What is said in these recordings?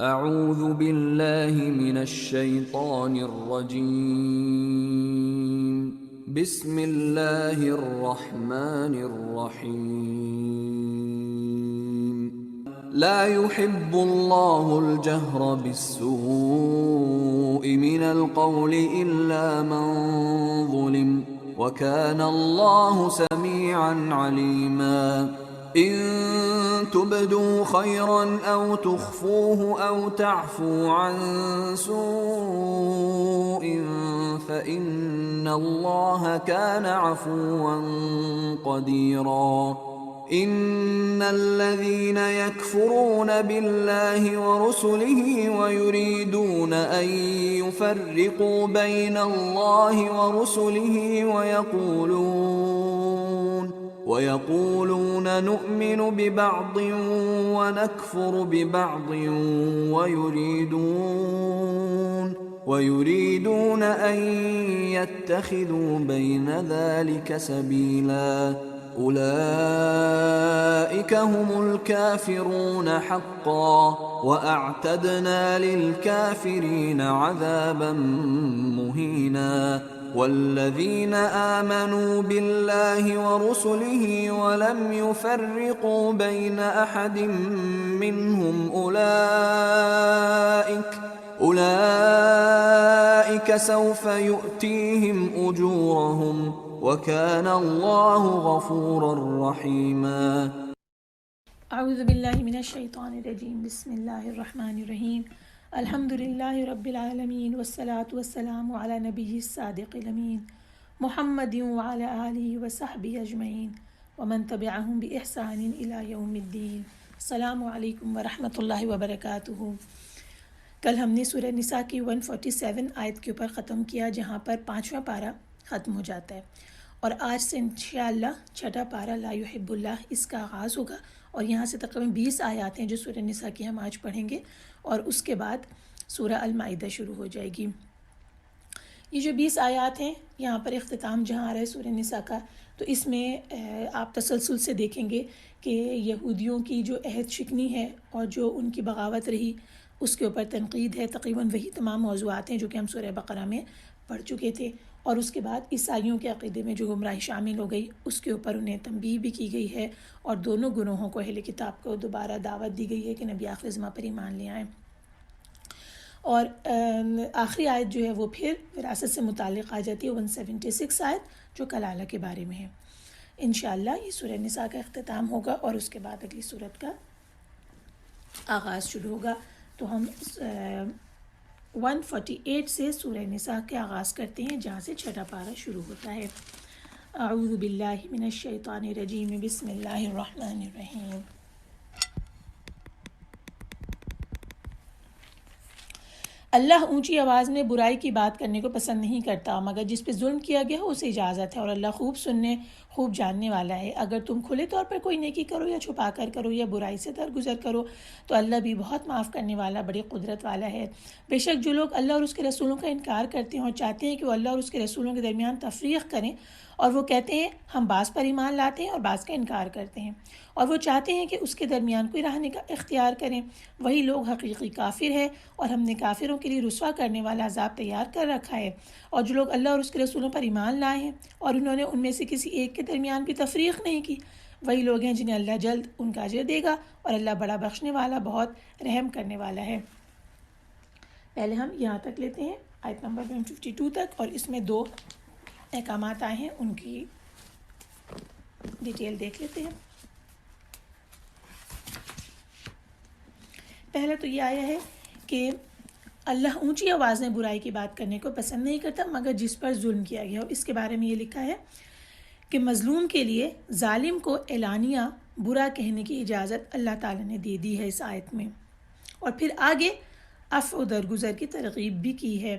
اعوذ باللہ من الشیطان الرجیم بسم اللہ الرحمن الرحیم لا يحب اللہ الجہر بالسوء من القول الا من ظلم وكان اللہ سمیعا علیما إن تبدوا خيرا أو تخفوه أو تعفوا عن سوء فإن الله كان عفوا قديرا إن الذين يكفرون بالله ورسله ويريدون أن يفرقوا بين الله ورسله ويقولون نؤمن ببعض ونكفر ببعض ويريدون أن يتخذوا بين ذلك سبيلا أولئك هم الكافرون حقا وأعتدنا للكافرين عذابا مهينا والذين آمنوا بالله ورسله ولم يفرقوا بين أحد منهم أولئك سوف يؤتيهم أجورهم وكان الله غفورا رحيما اعوذ باللہ من الشیطان الرجیم بسم اللہ الرحمن الرحیم الحمد للہ رب العالمین والصلاة والسلام علی نبی الصادق الامین محمد وعلی آلہ وصحبہ اجمعین ومن تبعہم بإحسان الی یوم الدین۔ السلام علیکم ورحمۃ اللہ وبرکاتہ۔ کل ہم نے سورہ نساء کی 147 آیت کے اوپر ختم کیا، جہاں پر 5واں پارہ ختم ہو جاتا ہے، اور آج سے انشاءاللہ 6واں پارہ لا یحب اللہ اس کا آغاز ہوگا، اور یہاں سے تقریباً 20 آیات ہیں جو سورہ نساء کی ہم آج پڑھیں گے، اور اس کے بعد سورہ المائدہ شروع ہو جائے گی۔ یہ جو 20 آیات ہیں، یہاں پر اختتام جہاں آ رہا ہے سورہ نساء کا، تو اس میں آپ تسلسل سے دیکھیں گے کہ یہودیوں کی جو عہد شکنی ہے اور جو ان کی بغاوت رہی، اس کے اوپر تنقید ہے۔ تقریباً وہی تمام موضوعات ہیں جو کہ ہم سورہ بقرہ میں پڑھ چکے تھے، اور اس کے بعد عیسائیوں کے عقیدے میں جو گمراہی شامل ہو گئی، اس کے اوپر انہیں تنبیہ بھی کی گئی ہے، اور دونوں گروہوں کو اہل کتاب کو دوبارہ دعوت دی گئی ہے کہ نبی آخر زماں پر ایمان لے آئیں۔ اور آخری آیت جو ہے وہ پھر وراثت سے متعلق آ جاتی ہے، 176 آیت جو کلالہ کے بارے میں ہے۔ انشاءاللہ یہ سورہ نساء کا اختتام ہوگا، اور اس کے بعد اگلی سورت کا آغاز شروع ہوگا۔ تو ہم 148 سے سورہ نساء کے آغاز کرتے ہیں، جہاں سے 6واں پارہ شروع ہوتا ہے۔ اعوذ باللہ من الشیطان الرجیم بسم اللہ الرحمن الرحیم۔ اللہ اونچی آواز میں برائی کی بات کرنے کو پسند نہیں کرتا، مگر جس پہ ظلم کیا گیا ہو اسے اجازت ہے، اور اللہ خوب سننے خوب جاننے والا ہے۔ اگر تم کھلے طور پر کوئی نیکی کرو یا چھپا کر کرو یا برائی سے درگزر کرو تو اللہ بھی بہت معاف کرنے والا، بڑی قدرت والا ہے۔ بے شک جو لوگ اللہ اور اس کے رسولوں کا انکار کرتے ہیں اور چاہتے ہیں کہ وہ اللہ اور اس کے رسولوں کے درمیان تفریق کریں، اور وہ کہتے ہیں ہم بعض پر ایمان لاتے ہیں اور بعض کا انکار کرتے ہیں، اور وہ چاہتے ہیں کہ اس کے درمیان کوئی راہ اختیار کریں، وہی لوگ حقیقی کافر ہے، اور ہم نے کافروں کے لیے رسوا کرنے والا عذاب تیار کر رکھا ہے۔ اور جو لوگ اللہ اور اس کے رسولوں پر ایمان لائے ہیں اور انہوں نے ان میں سے کسی ایک کے درمیان بھی تفریق نہیں کی، وہی لوگ ہیں جنہیں اللہ جلد ان کا اجر دے گا، اور اللہ بڑا بخشنے والا، بہت رحم کرنے والا ہے۔ پہلے ہم یہاں تک لیتے ہیں، آیت نمبر 152 تک، اور اس میں 2 احکامات آئے ہیں، ان کی ڈیٹیل دیکھ لیتے ہیں۔ پہلا تو یہ آیا ہے کہ اللہ اونچی آواز میں برائی کی بات کرنے کو پسند نہیں کرتا مگر جس پر ظلم کیا گیا ہو۔ اس کے بارے میں یہ لکھا ہے کہ مظلوم کے لیے ظالم کو اعلانیہ برا کہنے کی اجازت اللہ تعالیٰ نے دے دی ہے اس آیت میں، اور پھر آگے عفو و درگزر کی ترغیب بھی کی ہے۔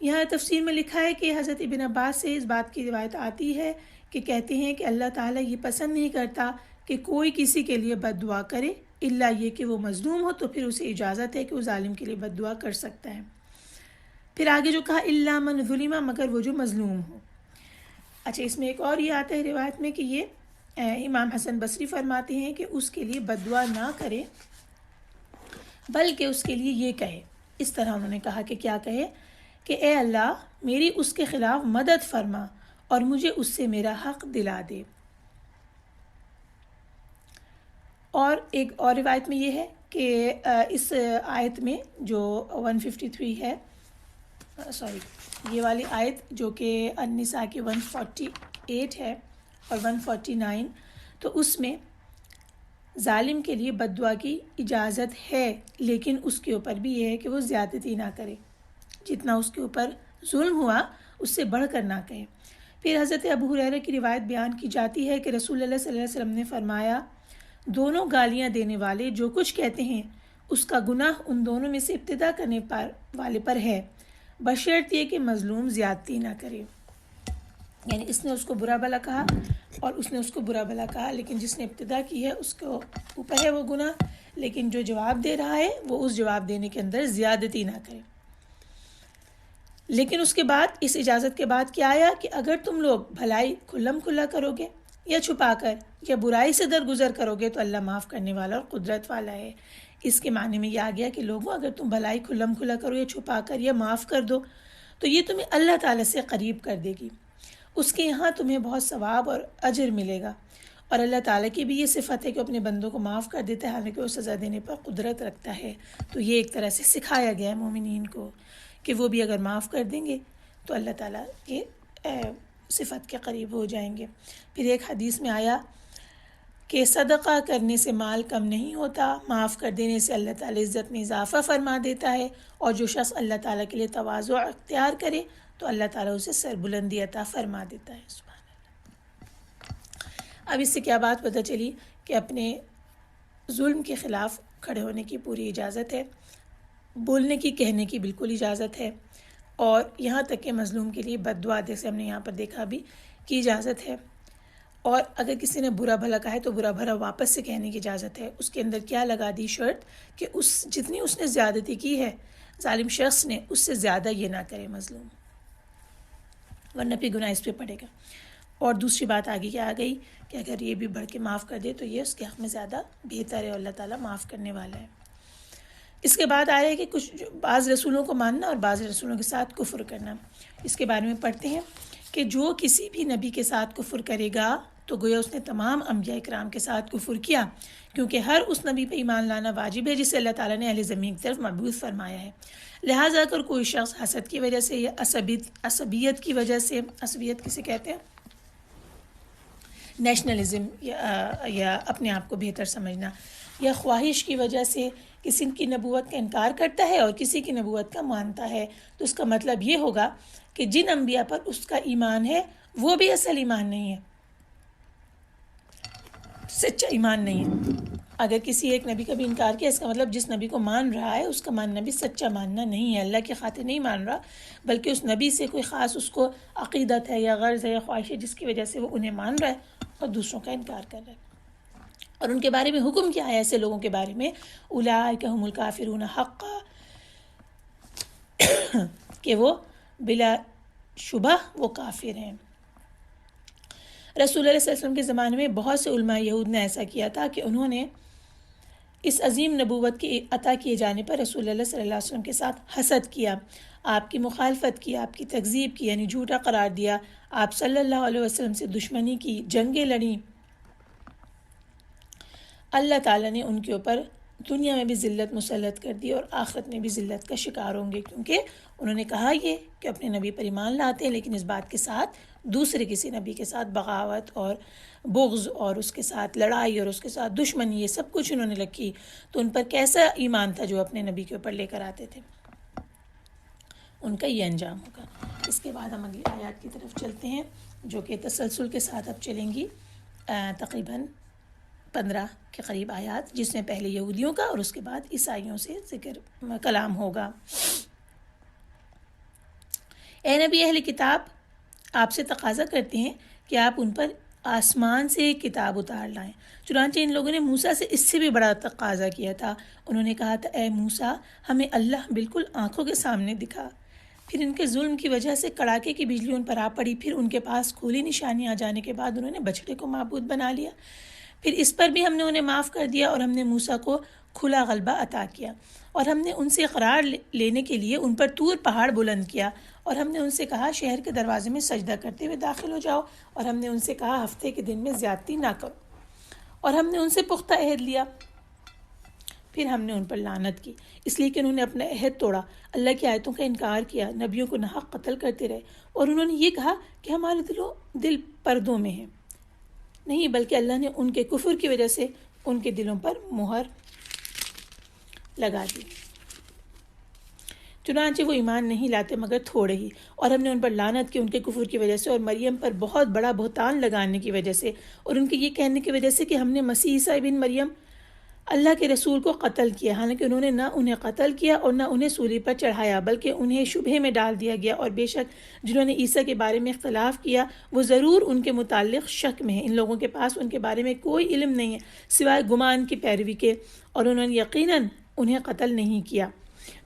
یہاں تفسیر میں لکھا ہے کہ حضرت ابن عباس سے اس بات کی روایت آتی ہے کہ کہتے ہیں کہ اللہ تعالیٰ یہ پسند نہیں کرتا کہ کوئی کسی کے لیے بد دعا کرے الا یہ کہ وہ مظلوم ہو، تو پھر اسے اجازت ہے کہ وہ ظالم کے لیے بد دعا کر سکتا ہے۔ پھر آگے جو کہا الا من ظلم، مگر وہ جو مظلوم ہو۔ اچھا، اس میں ایک اور یہ آتا ہے روایت میں کہ یہ امام حسن بصری فرماتے ہیں کہ اس کے لیے بد دعا نہ کرے بلکہ اس کے لیے یہ کہے. اس طرح انہوں نے کہا کہ کیا کہے کہ اے اللہ میری اس کے خلاف مدد فرما اور مجھے اس سے میرا حق دلا دے. اور ایک اور روایت میں یہ ہے کہ اس آیت میں جو 153 ہے، یہ والی آیت جو کہ النساء کی 148 ہے اور 149، تو اس میں ظالم کے لیے بد دعا کی اجازت ہے، لیکن اس کے اوپر بھی یہ ہے کہ وہ زیادتی نہ کرے، جتنا اس کے اوپر ظلم ہوا اس سے بڑھ کر نہ کہے. پھر حضرت ابو ہریرہ کی روایت بیان کی جاتی ہے کہ رسول اللہ صلی اللہ علیہ وسلم نے فرمایا دونوں گالیاں دینے والے جو کچھ کہتے ہیں اس کا گناہ ان دونوں میں سے ابتدا کرنے والے پر ہے، بشرط یہ کہ مظلوم زیادتی نہ کرے. یعنی اس نے اس کو برا بھلا کہا اور اس نے اس کو برا بھلا کہا، لیکن جس نے ابتدا کی ہے اس کو اوپر ہے وہ گناہ، لیکن جو جواب دے رہا ہے وہ اس جواب دینے کے اندر زیادتی نہ کرے. لیکن اس کے بعد اس اجازت کے بعد کیا آیا کہ اگر تم لوگ بھلائی کھلم کھلا کرو گے یا چھپا کر یا برائی سے درگزر کرو گے تو اللہ معاف کرنے والا اور قدرت والا ہے. اس کے معنی میں یہ آ گیا کہ لوگوں اگر تم بھلائی کھلم کھلا کرو یا چھپا کر یا معاف کر دو تو یہ تمہیں اللہ تعالیٰ سے قریب کر دے گی، اس کے یہاں تمہیں بہت ثواب اور اجر ملے گا. اور اللہ تعالیٰ کی بھی یہ صفت ہے کہ اپنے بندوں کو معاف کر دیتا ہے، حالانکہ وہ سزا دینے پر قدرت رکھتا ہے. تو یہ ایک طرح سے سکھایا گیا ہے مومنین کو کہ وہ بھی اگر معاف کر دیں گے تو اللہ تعالیٰ کے صفت کے قریب ہو جائیں گے. پھر ایک حدیث میں آیا کہ صدقہ کرنے سے مال کم نہیں ہوتا، معاف کر دینے سے اللہ تعالیٰ عزت میں اضافہ فرما دیتا ہے، اور جو شخص اللہ تعالیٰ کے لیے تواضع اختیار کرے تو اللہ تعالیٰ اسے سربلندی عطا فرما دیتا ہے. سبحان اللہ. اب اس سے کیا بات پتہ چلی کہ اپنے ظلم کے خلاف کھڑے ہونے کی پوری اجازت ہے، بولنے کی کہنے کی بالکل اجازت ہے، اور یہاں تک کہ مظلوم کے لیے بد دعا جیسے ہم نے یہاں پر دیکھا بھی کی اجازت ہے. اور اگر کسی نے برا بھلا کہا ہے تو برا بھلا واپس سے کہنے کی اجازت ہے. اس کے اندر کیا لگا دی شرط کہ جتنی اس نے زیادتی کی ہے ظالم شخص نے اس سے زیادہ یہ نہ کرے مظلوم، ورنہ پھر گناہ اس پہ پڑے گا. اور دوسری بات آگے کیا آ گئی کہ اگر یہ بھی بڑھ کے معاف کر دے تو یہ اس کے حق میں زیادہ بہتر ہے، اور اللہ تعالیٰ معاف کرنے والا ہے. اس کے بعد آ رہا ہے کہ بعض رسولوں کو ماننا اور بعض رسولوں کے ساتھ کفر کرنا. اس کے بارے میں پڑھتے ہیں کہ جو کسی بھی نبی کے ساتھ کفر کرے گا تو گویا اس نے تمام انبیاء کرام کے ساتھ کفر کیا، کیونکہ ہر اس نبی پہ ایمان لانا واجب ہے جسے اللہ تعالیٰ نے اہل زمین کی طرف مبعوث فرمایا ہے. لہٰذا اگر کوئی شخص حسد کی وجہ سے یا عصبیت کی وجہ سے، عصبیت کسے کہتے ہیں، نیشنلزم یا اپنے آپ کو بہتر سمجھنا، یا خواہش کی وجہ سے کسی کی نبوت کا انکار کرتا ہے اور کسی کی نبوت کا مانتا ہے، تو اس کا مطلب یہ ہوگا کہ جن انبیاء پر اس کا ایمان ہے وہ بھی اصل ایمان نہیں ہے، سچا ایمان نہیں ہے. اگر کسی ایک نبی کا بھی انکار کیا اس کا مطلب جس نبی کو مان رہا ہے اس کا ماننا بھی سچا ماننا نہیں ہے، اللہ کی خاطر نہیں مان رہا، بلکہ اس نبی سے کوئی خاص اس کو عقیدت ہے یا غرض ہے یا خواہش ہے جس کی وجہ سے وہ انہیں مان رہا ہے اور دوسروں کا انکار کر رہا ہے. اور ان کے بارے میں حکم کیا ہے ایسے لوگوں کے بارے میں، اولئک هم الکافرون حقا، کہ وہ بلا شبہ وہ کافر ہیں. رسول اللہ صلی اللہ علیہ وسلم کے زمانے میں بہت سے علماء یہود نے ایسا کیا تھا کہ انہوں نے اس عظیم نبوت کے عطا کیے جانے پر رسول اللہ صلی اللہ علیہ وسلم کے ساتھ حسد کیا، آپ کی مخالفت کی، آپ کی تکذیب کی، یعنی جھوٹا قرار دیا، آپ صلی اللہ علیہ وسلم سے دشمنی کی، جنگیں لڑیں. اللہ تعالیٰ نے ان کے اوپر دنیا میں بھی ذلت مسلط کر دی اور آخرت میں بھی ذلت کا شکار ہوں گے، کیونکہ انہوں نے کہا یہ کہ اپنے نبی پر ایمان لاتے ہیں لیکن اس بات کے ساتھ دوسرے کسی نبی کے ساتھ بغاوت اور بغض اور اس کے ساتھ لڑائی اور اس کے ساتھ دشمنی، یہ سب کچھ انہوں نے رکھی. تو ان پر کیسا ایمان تھا جو اپنے نبی کے اوپر لے کر آتے تھے، ان کا یہ انجام ہوگا. اس کے بعد ہم اگلی آیات کی طرف چلتے ہیں جو کہ تسلسل کے ساتھ اب چلیں گی، تقریباً 15 کے قریب آیات، جس میں پہلے یہودیوں کا اور اس کے بعد عیسائیوں سے ذکر کلام ہوگا. اے نبی اہل کتاب، آپ سے تقاضا کرتے ہیں کہ آپ ان پر آسمان سے ایک کتاب اتار لائیں. چنانچہ ان لوگوں نے موسیٰ سے اس سے بھی بڑا تقاضا کیا تھا. انہوں نے کہا تھا اے موسیٰ ہمیں اللہ بالکل آنکھوں کے سامنے دکھا. پھر ان کے ظلم کی وجہ سے کڑاکے کی بجلی ان پر آ پڑی. پھر ان کے پاس کھلی نشانی آ جانے کے بعد انہوں نے بچڑے کو معبود بنا لیا. پھر اس پر بھی ہم نے انہیں معاف کر دیا اور ہم نے موسیٰ کو کھلا غلبہ عطا کیا، اور ہم نے ان سے قرار لینے کے لیے ان پر طور پہاڑ بلند کیا، اور ہم نے ان سے کہا شہر کے دروازے میں سجدہ کرتے ہوئے داخل ہو جاؤ، اور ہم نے ان سے کہا ہفتے کے دن میں زیادتی نہ کرو، اور ہم نے ان سے پختہ عہد لیا، پھر ہم نے ان پر لعنت کی اس لیے کہ انہوں نے اپنا عہد توڑا، اللہ کی آیتوں کا انکار کیا، نبیوں کو ناحق قتل کرتے رہے، اور انہوں نے یہ کہا کہ ہمارے دل پردوں میں ہیں، نہیں بلکہ اللہ نے ان کے کفر کی وجہ سے ان کے دلوں پر مہر لگا دی، چنانچہ وہ ایمان نہیں لاتے مگر تھوڑے ہی، اور ہم نے ان پر لعنت کی ان کے کفر کی وجہ سے، اور مریم پر بہت بڑا بہتان لگانے کی وجہ سے، اور ان کے یہ کہنے کی وجہ سے کہ ہم نے مسیح عیسیٰ ابن مریم اللہ کے رسول کو قتل کیا، حالانکہ انہوں نے نہ انہیں قتل کیا اور نہ انہیں سولی پر چڑھایا، بلکہ انہیں شبہے میں ڈال دیا گیا، اور بے شک جنہوں نے عیسیٰ کے بارے میں اختلاف کیا وہ ضرور ان کے متعلق شک میں ہیں، ان لوگوں کے پاس ان کے بارے میں کوئی علم نہیں ہے سوائے گمان کی پیروی کے، اور انہوں نے یقیناً انہیں قتل نہیں کیا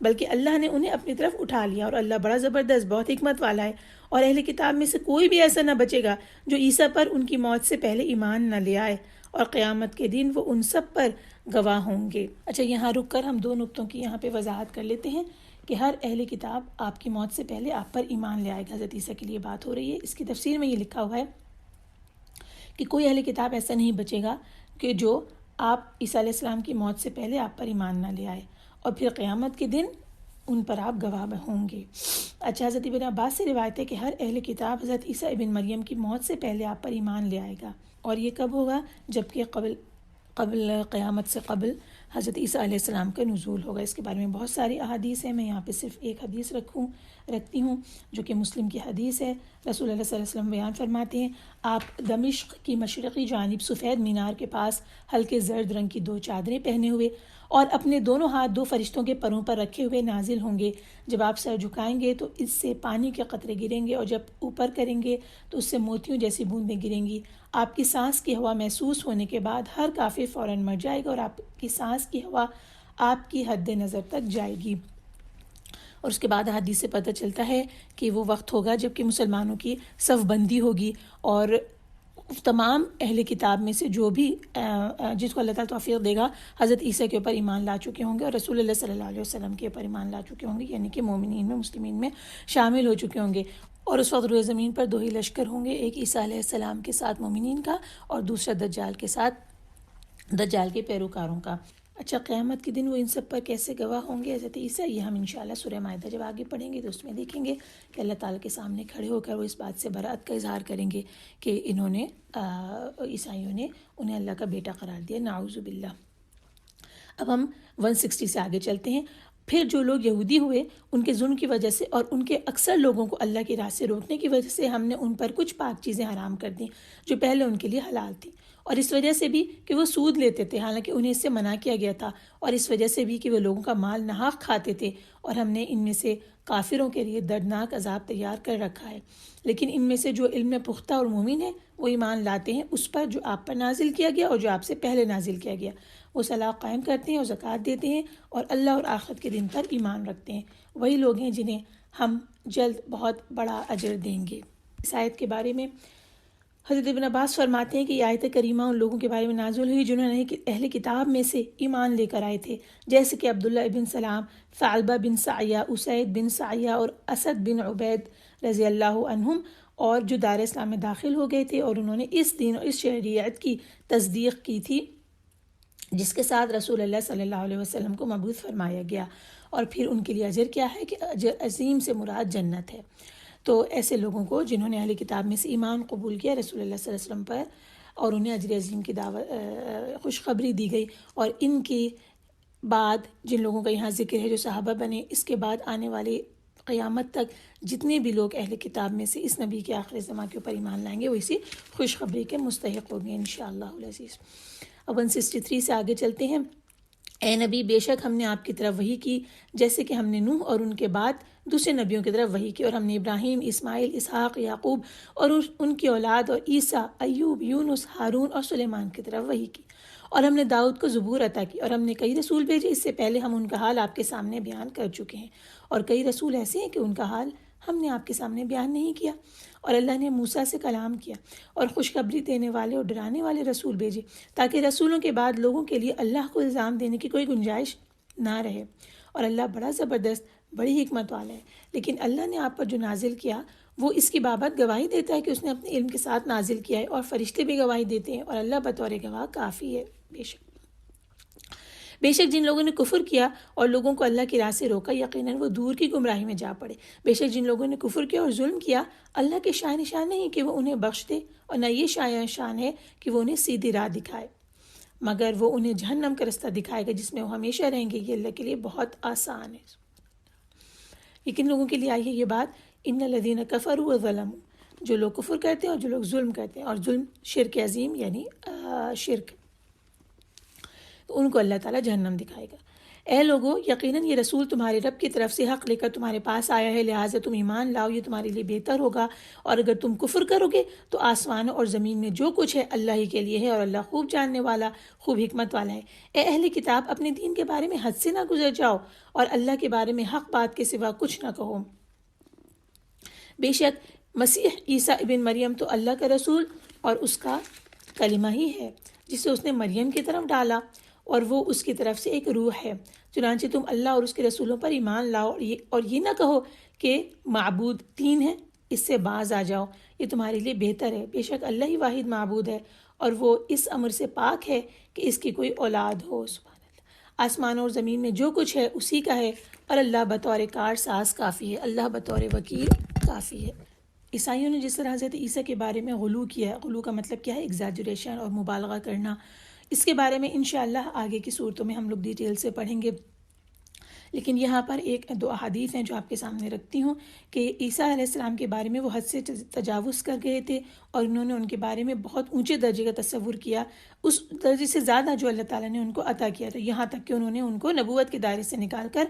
بلکہ اللہ نے انہیں اپنی طرف اٹھا لیا، اور اللہ بڑا زبردست بہت حکمت والا ہے، اور اہل کتاب میں سے کوئی بھی ایسا نہ بچے گا جو عیسیٰ پر ان کی موت سے پہلے ایمان نہ لے آئے، اور قیامت کے دن وہ ان سب پر گواہ ہوں گے۔ اچھا، یہاں رک کر ہم دو نقطوں کی یہاں پہ وضاحت کر لیتے ہیں کہ ہر اہل کتاب آپ کی موت سے پہلے آپ پر ایمان لے آئے گا، حضرت عیسیٰ کے لیے بات ہو رہی ہے۔ اس کی تفسیر میں یہ لکھا ہوا ہے کہ کوئی اہل کتاب ایسا نہیں بچے گا کہ جو آپ عیسیٰ علیہ السلام کی موت سے پہلے آپ پر ایمان نہ لے آئے، اور پھر قیامت کے دن ان پر آپ گواہ ہوں گے۔ اچھا، حضرت ابن عباس سے روایت ہے کہ ہر اہل کتاب حضرت عیسیٰ ابن مریم کی موت سے پہلے آپ پر ایمان لے آئے گا، اور یہ کب ہوگا؟ جبکہ قبل قیامت سے قبل حضرت عیسیٰ علیہ السلام کا نزول ہوگا۔ اس کے بارے میں بہت ساری احادیث ہیں، میں یہاں پہ صرف ایک حدیث رکھتی ہوں جو کہ مسلم کی حدیث ہے۔ رسول اللہ صلی اللہ علیہ وسلم بیان فرماتے ہیں، آپ دمشق کی مشرقی جانب سفید مینار کے پاس ہلکے زرد رنگ کی 2 چادریں پہنے ہوئے اور اپنے دونوں ہاتھ 2 فرشتوں کے پروں پر رکھے ہوئے نازل ہوں گے۔ جب آپ سر جھکائیں گے تو اس سے پانی کے قطرے گریں گے، اور جب اوپر کریں گے تو اس سے موتیوں جیسی بوندیں گریں گی۔ آپ کی سانس کی ہوا محسوس ہونے کے بعد ہر کافر فوراً مر جائے گا، اور آپ کی سانس کی ہوا آپ کی حد نظر تک جائے گی۔ اور اس کے بعد حدیث سے پتہ چلتا ہے کہ وہ وقت ہوگا جب کہ مسلمانوں کی صف بندی ہوگی، اور تمام اہل کتاب میں سے جو بھی جس کو اللہ تعالیٰ توفیق دے گا حضرت عیسیٰ کے اوپر ایمان لا چکے ہوں گے، اور رسول اللہ صلی اللہ علیہ وسلم کے اوپر ایمان لا چکے ہوں گے، یعنی کہ مومنین میں مسلمین میں شامل ہو چکے ہوں گے، اور اس وقت روئے زمین پر 2 ہی لشکر ہوں گے، ایک عیسیٰ علیہ السلام کے ساتھ مومنین کا، اور دوسرا دجال کے ساتھ دجال کے پیروکاروں کا۔ اچھا، قیامت کے دن وہ ان سب پر کیسے گواہ ہوں گے حضرت عیسیٰ، یہ ہم انشاءاللہ سورہ مائدہ جب آگے پڑھیں گے تو اس میں دیکھیں گے کہ اللہ تعالیٰ کے سامنے کھڑے ہو کر وہ اس بات سے برأت کا اظہار کریں گے کہ انہوں نے عیسائیوں نے انہیں اللہ کا بیٹا قرار دیا، نعوذ باللہ۔ اب ہم 160 سے آگے چلتے ہیں۔ پھر جو لوگ یہودی ہوئے ان کے ظلم کی وجہ سے اور ان کے اکثر لوگوں کو اللہ کی راہ سے روکنے کی وجہ سے ہم نے ان پر کچھ پاک چیزیں حرام کر دیں جو پہلے ان کے لیے حلال تھیں، اور اس وجہ سے بھی کہ وہ سود لیتے تھے حالانکہ انہیں اس سے منع کیا گیا تھا، اور اس وجہ سے بھی کہ وہ لوگوں کا مال ناحق کھاتے تھے، اور ہم نے ان میں سے کافروں کے لیے دردناک عذاب تیار کر رکھا ہے۔ لیکن ان میں سے جو علم میں پختہ اور مومن ہیں وہ ایمان لاتے ہیں اس پر جو آپ پر نازل کیا گیا اور جو آپ سے پہلے نازل کیا گیا، وہ صلاح قائم کرتے ہیں اور زکوٰۃ دیتے ہیں اور اللہ اور آخرت کے دن پر ایمان رکھتے ہیں، وہی لوگ ہیں جنہیں ہم جلد بہت بڑا اجر دیں گے۔ اس آیت کے بارے میں حضرت ابن عباس فرماتے ہیں کہ یہ آیت کریمہ ان لوگوں کے بارے میں نازل ہوئی جنہوں نے اہل کتاب میں سے ایمان لے کر آئے تھے، جیسے کہ عبداللہ ابن سلام، ثعلبہ بن سعیہ، اسید بن سعیہ اور اسد بن عبید رضی اللہ عنہم، اور جو دار اسلام میں داخل ہو گئے تھے اور انہوں نے اس دین اور اس شریعت کی تصدیق کی تھی جس کے ساتھ رسول اللہ صلی اللہ علیہ وسلم کو مبعوث فرمایا گیا، اور پھر ان کے لیے اجر کیا ہے کہ اجر عظیم سے مراد جنت ہے۔ تو ایسے لوگوں کو جنہوں نے اہل کتاب میں سے ایمان قبول کیا رسول اللہ صلی اللہ علیہ وسلم پر، اور انہیں اجر عظیم کی دعوت خوشخبری دی گئی، اور ان کے بعد جن لوگوں کا یہاں ذکر ہے جو صحابہ بنے، اس کے بعد آنے والے قیامت تک جتنے بھی لوگ اہل کتاب میں سے اس نبی کے آخر زماں کے اوپر ایمان لائیں گے وہ اسی خوشخبری کے مستحق ہوں گے انشاءاللہ العزیز۔ اب 163 سے آگے چلتے ہیں۔ اے نبی، بے شک ہم نے آپ کی طرف وحی کی جیسے کہ ہم نے نوح اور ان کے بعد دوسرے نبیوں کی طرف وحی کی، اور ہم نے ابراہیم، اسماعیل، اسحاق، یعقوب اور ان کی اولاد اور عیسیٰ، ایوب، یونس، ہارون اور سلیمان کی طرف وحی کی، اور ہم نے داؤد کو زبور عطا کی، اور ہم نے کئی رسول بھیجے، اس سے پہلے ہم ان کا حال آپ کے سامنے بیان کر چکے ہیں، اور کئی رسول ایسے ہیں کہ ان کا حال ہم نے آپ کے سامنے بیان نہیں کیا؟ اور اللہ نے موسیٰ سے کلام کیا اور خوشخبری دینے والے اور ڈرانے والے رسول بھیجے تاکہ رسولوں کے بعد لوگوں کے لیے اللہ کو الزام دینے کی کوئی گنجائش نہ رہے۔ اور اللہ بڑا زبردست، بڑی حکمت والا ہے۔ لیکن اللہ نے آپ پر جو نازل کیا وہ اس کی بابت گواہی دیتا ہے کہ اس نے اپنے علم کے ساتھ نازل کیا ہے، اور فرشتے بھی گواہی دیتے ہیں، اور اللہ بطور گواہ کافی ہے۔ بے شک جن لوگوں نے کفر کیا اور لوگوں کو اللہ کی راہ سے روکا، یقیناً وہ دور کی گمراہی میں جا پڑے۔ بے شک جن لوگوں نے کفر کیا اور ظلم کیا، اللہ کے شاہ نشان نہیں کہ وہ انہیں بخش دے، اور نہ یہ شاہ نشان ہے کہ وہ انہیں سیدھی راہ دکھائے، مگر وہ انہیں جہنم کا رستہ دکھائے گا جس میں وہ ہمیشہ رہیں گے۔ یہ اللہ کے لیے بہت آسان ہے۔ لیکن لوگوں کے لیے آئی ہے یہ بات، ان الذین کفروا وظلموا، جو لوگ کفر کرتے ہیں اور جو لوگ ظلم کرتے ہیں، اور ظلم شرک عظیم یعنی شرک، تو ان کو اللہ تعالیٰ جہنم دکھائے گا۔ اے لوگو، یقیناً یہ رسول تمہارے رب کی طرف سے حق لے کر تمہارے پاس آیا ہے، لہٰذا تم ایمان لاؤ، یہ تمہارے لیے بہتر ہوگا، اور اگر تم کفر کرو گے تو آسمانوں اور زمین میں جو کچھ ہے اللہ ہی کے لیے ہے، اور اللہ خوب جاننے والا، خوب حکمت والا ہے۔ اے اہل کتاب، اپنے دین کے بارے میں حد سے نہ گزر جاؤ، اور اللہ کے بارے میں حق بات کے سوا کچھ نہ کہو۔ بے شک مسیح عیسیٰ ابن مریم تو اللہ کا رسول اور اس کا کلمہ ہی ہے جسے اس نے مریم کی طرف ڈالا، اور وہ اس کی طرف سے ایک روح ہے۔ چنانچہ تم اللہ اور اس کے رسولوں پر ایمان لاؤ، اور یہ نہ کہو کہ معبود تین ہیں، اس سے باز آ جاؤ، یہ تمہارے لیے بہتر ہے۔ بے شک اللہ ہی واحد معبود ہے، اور وہ اس امر سے پاک ہے کہ اس کی کوئی اولاد ہو۔ سبحان اللہ۔ آسمان اور زمین میں جو کچھ ہے اسی کا ہے، اور اللہ بطور کار ساز کافی ہے، اللہ بطور وکیل کافی ہے۔ عیسائیوں نے جس طرح حضرت عیسیٰ کے بارے میں غلو کیا ہے، غلو کا مطلب کیا ہے؟ ایگزیجریشن اور مبالغہ کرنا، اس کے بارے میں انشاءاللہ آگے کی صورتوں میں ہم لوگ ڈیٹیل سے پڑھیں گے۔ لیکن یہاں پر ایک دو احادیث ہیں جو آپ کے سامنے رکھتی ہوں کہ عیسیٰ علیہ السلام کے بارے میں وہ حد سے تجاوز کر گئے تھے، اور انہوں نے ان کے بارے میں بہت اونچے درجے کا تصور کیا، اس درجے سے زیادہ جو اللہ تعالیٰ نے ان کو عطا کیا تھا، یہاں تک کہ انہوں نے ان کو نبوت کے دائرے سے نکال کر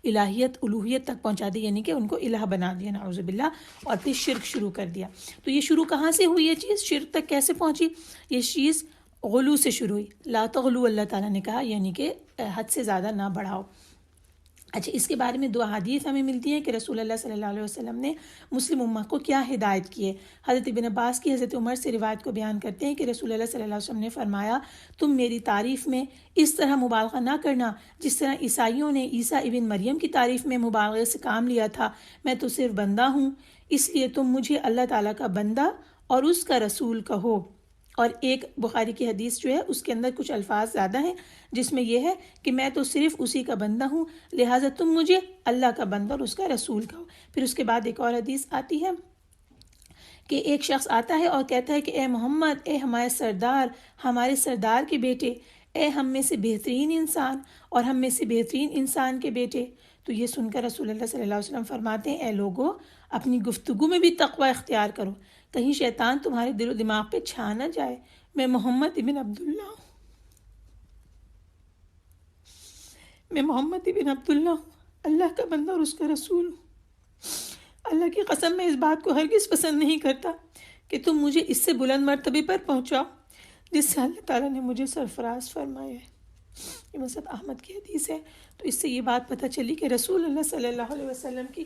الہیت، الوہیت تک پہنچا دی، یعنی کہ ان کو الہ بنا دیا، نعوذ باللہ، اور پھر شرک شروع کر دیا۔ تو یہ شروع کہاں سے ہوئی؟ یہ چیز شرک تک کیسے پہنچی؟ یہ چیز غلو سے شروع ہوئی، لا تغلو، اللہ تعالیٰ نے کہا، یعنی کہ حد سے زیادہ نہ بڑھاؤ۔ اچھا، اس کے بارے میں دو احادیث ہمیں ملتی ہیں کہ رسول اللہ صلی اللہ علیہ وسلم نے مسلم امہ کو کیا ہدایت کی ہے۔ حضرت ابن عباس کی حضرت عمر سے روایت کو بیان کرتے ہیں کہ رسول اللہ صلی اللہ علیہ وسلم نے فرمایا، تم میری تعریف میں اس طرح مبالغہ نہ کرنا جس طرح عیسائیوں نے عیسیٰ ابن مریم کی تعریف میں مبالغے سے کام لیا تھا۔ میں تو صرف بندہ ہوں، اس لیے تم مجھے اللہ تعالیٰ کا بندہ اور اس کا رسول کہو۔ اور ایک بخاری کی حدیث جو ہے اس کے اندر کچھ الفاظ زیادہ ہیں، جس میں یہ ہے کہ میں تو صرف اسی کا بندہ ہوں، لہٰذا تم مجھے اللہ کا بندہ اور اس کا رسول کہو۔ پھر اس کے بعد ایک اور حدیث آتی ہے کہ ایک شخص آتا ہے اور کہتا ہے کہ اے محمد، اے ہمارے سردار، ہمارے سردار کے بیٹے، اے ہم میں سے بہترین انسان اور ہم میں سے بہترین انسان کے بیٹے۔ تو یہ سن کر رسول اللہ صلی اللہ علیہ وسلم فرماتے ہیں، اے لوگو، اپنی گفتگو میں بھی تقوی اختیار کرو، کہیں شیطان تمہارے دل و دماغ پہ چھا نہ جائے۔ میں محمد ابن عبداللہ ہوں، میں محمد ابن عبداللہ ہوں، اللہ کا بندہ اور اس کا رسول ہوں۔ اللہ کی قسم میں اس بات کو ہرگز پسند نہیں کرتا کہ تم مجھے اس سے بلند مرتبے پر پہنچاؤ جس سے اللہ تعالیٰ نے مجھے سرفراز فرمایا ہے۔ یہ مصحف احمد کی حدیث ہے۔ تو اس سے یہ بات پتہ چلی کہ رسول اللہ صلی اللہ علیہ وسلم کی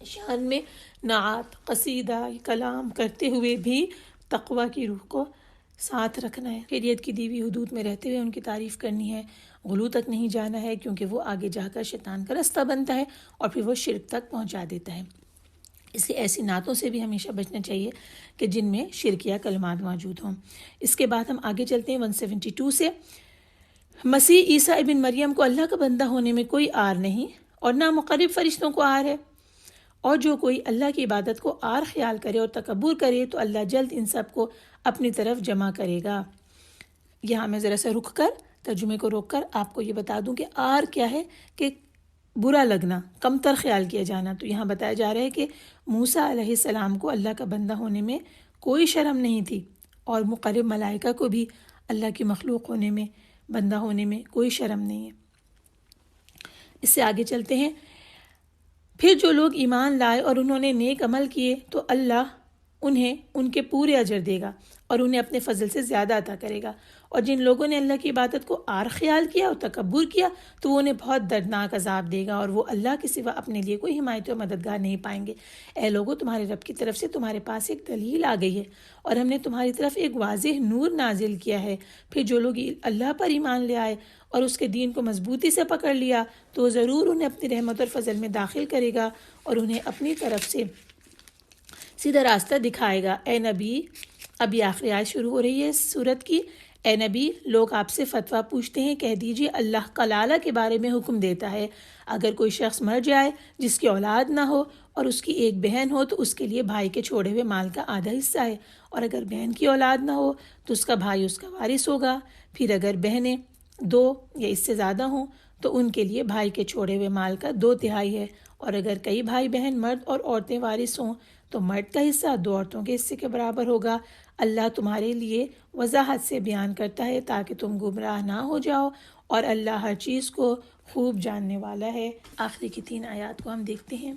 شان میں نعت، قصیدہ، کلام کرتے ہوئے بھی تقوی کی روح کو ساتھ رکھنا ہے، شریعت کی دی ہوئی حدود میں رہتے ہوئے ان کی تعریف کرنی ہے، غلو تک نہیں جانا ہے، کیونکہ وہ آگے جا کر شیطان کا رستہ بنتا ہے اور پھر وہ شرک تک پہنچا دیتا ہے۔ اس لیے ایسی نعتوں سے بھی ہمیشہ بچنا چاہیے کہ جن میں شرکیہ کلمات موجود ہوں۔ اس کے بعد ہم آگے چلتے ہیں 172 سے۔ مسیح عیسیٰ ابن مریم کو اللہ کا بندہ ہونے میں کوئی عار نہیں اور نہ مقرب فرشتوں کو عار ہے، اور جو کوئی اللہ کی عبادت کو عار خیال کرے اور تکبر کرے تو اللہ جلد ان سب کو اپنی طرف جمع کرے گا۔ یہاں میں ذرا سا رک کر ترجمے کو روک کر آپ کو یہ بتا دوں کہ عار کیا ہے، کہ برا لگنا، کمتر خیال کیا جانا۔ تو یہاں بتایا جا رہا ہے کہ موسیٰ علیہ السلام کو اللہ کا بندہ ہونے میں کوئی شرم نہیں تھی، اور مقرب ملائکہ کو بھی اللہ کی مخلوق ہونے میں، بندہ ہونے میں کوئی شرم نہیں ہے۔ اس سے آگے چلتے ہیں۔ پھر جو لوگ ایمان لائے اور انہوں نے نیک عمل کیے تو اللہ انہیں ان کے پورے اجر دے گا اور انہیں اپنے فضل سے زیادہ عطا کرے گا، اور جن لوگوں نے اللہ کی عبادت کو عار خیال کیا اور تکبر کیا تو وہ انہیں بہت دردناک عذاب دے گا، اور وہ اللہ کے سوا اپنے لیے کوئی حمایت و مددگار نہیں پائیں گے۔ اے لوگو، تمہارے رب کی طرف سے تمہارے پاس ایک دلیل آ گئی ہے، اور ہم نے تمہاری طرف ایک واضح نور نازل کیا ہے۔ پھر جو لوگ اللہ پر ایمان لے آئے اور اس کے دین کو مضبوطی سے پکڑ لیا تو ضرور انہیں اپنی رحمت اور فضل میں داخل کرے گا اور انہیں اپنی طرف سے سیدھا راستہ دکھائے گا۔ اے نبی، اب یہ آخری آیت شروع ہو رہی ہے اس سورت کی۔ اے نبی، لوگ آپ سے فتویٰ پوچھتے ہیں، کہہ دیجئے اللہ کلالہ کے بارے میں حکم دیتا ہے۔ اگر کوئی شخص مر جائے جس کی اولاد نہ ہو اور اس کی ایک بہن ہو تو اس کے لیے بھائی کے چھوڑے ہوئے مال کا آدھا حصہ ہے، اور اگر بہن کی اولاد نہ ہو تو اس کا بھائی اس کا وارث ہوگا۔ پھر اگر بہنیں 2 یا اس سے زیادہ ہوں تو ان کے لیے بھائی کے چھوڑے ہوئے مال کا 2/3 ہے، اور اگر کئی بھائی بہن مرد اور عورتیں وارث ہوں تو مرد کا حصہ 2 عورتوں کے حصے کے برابر ہوگا۔ اللہ تمہارے لیے وضاحت سے بیان کرتا ہے تاکہ تم گمراہ نہ ہو جاؤ، اور اللہ ہر چیز کو خوب جاننے والا ہے۔ آخری کی 3 آیات کو ہم دیکھتے ہیں۔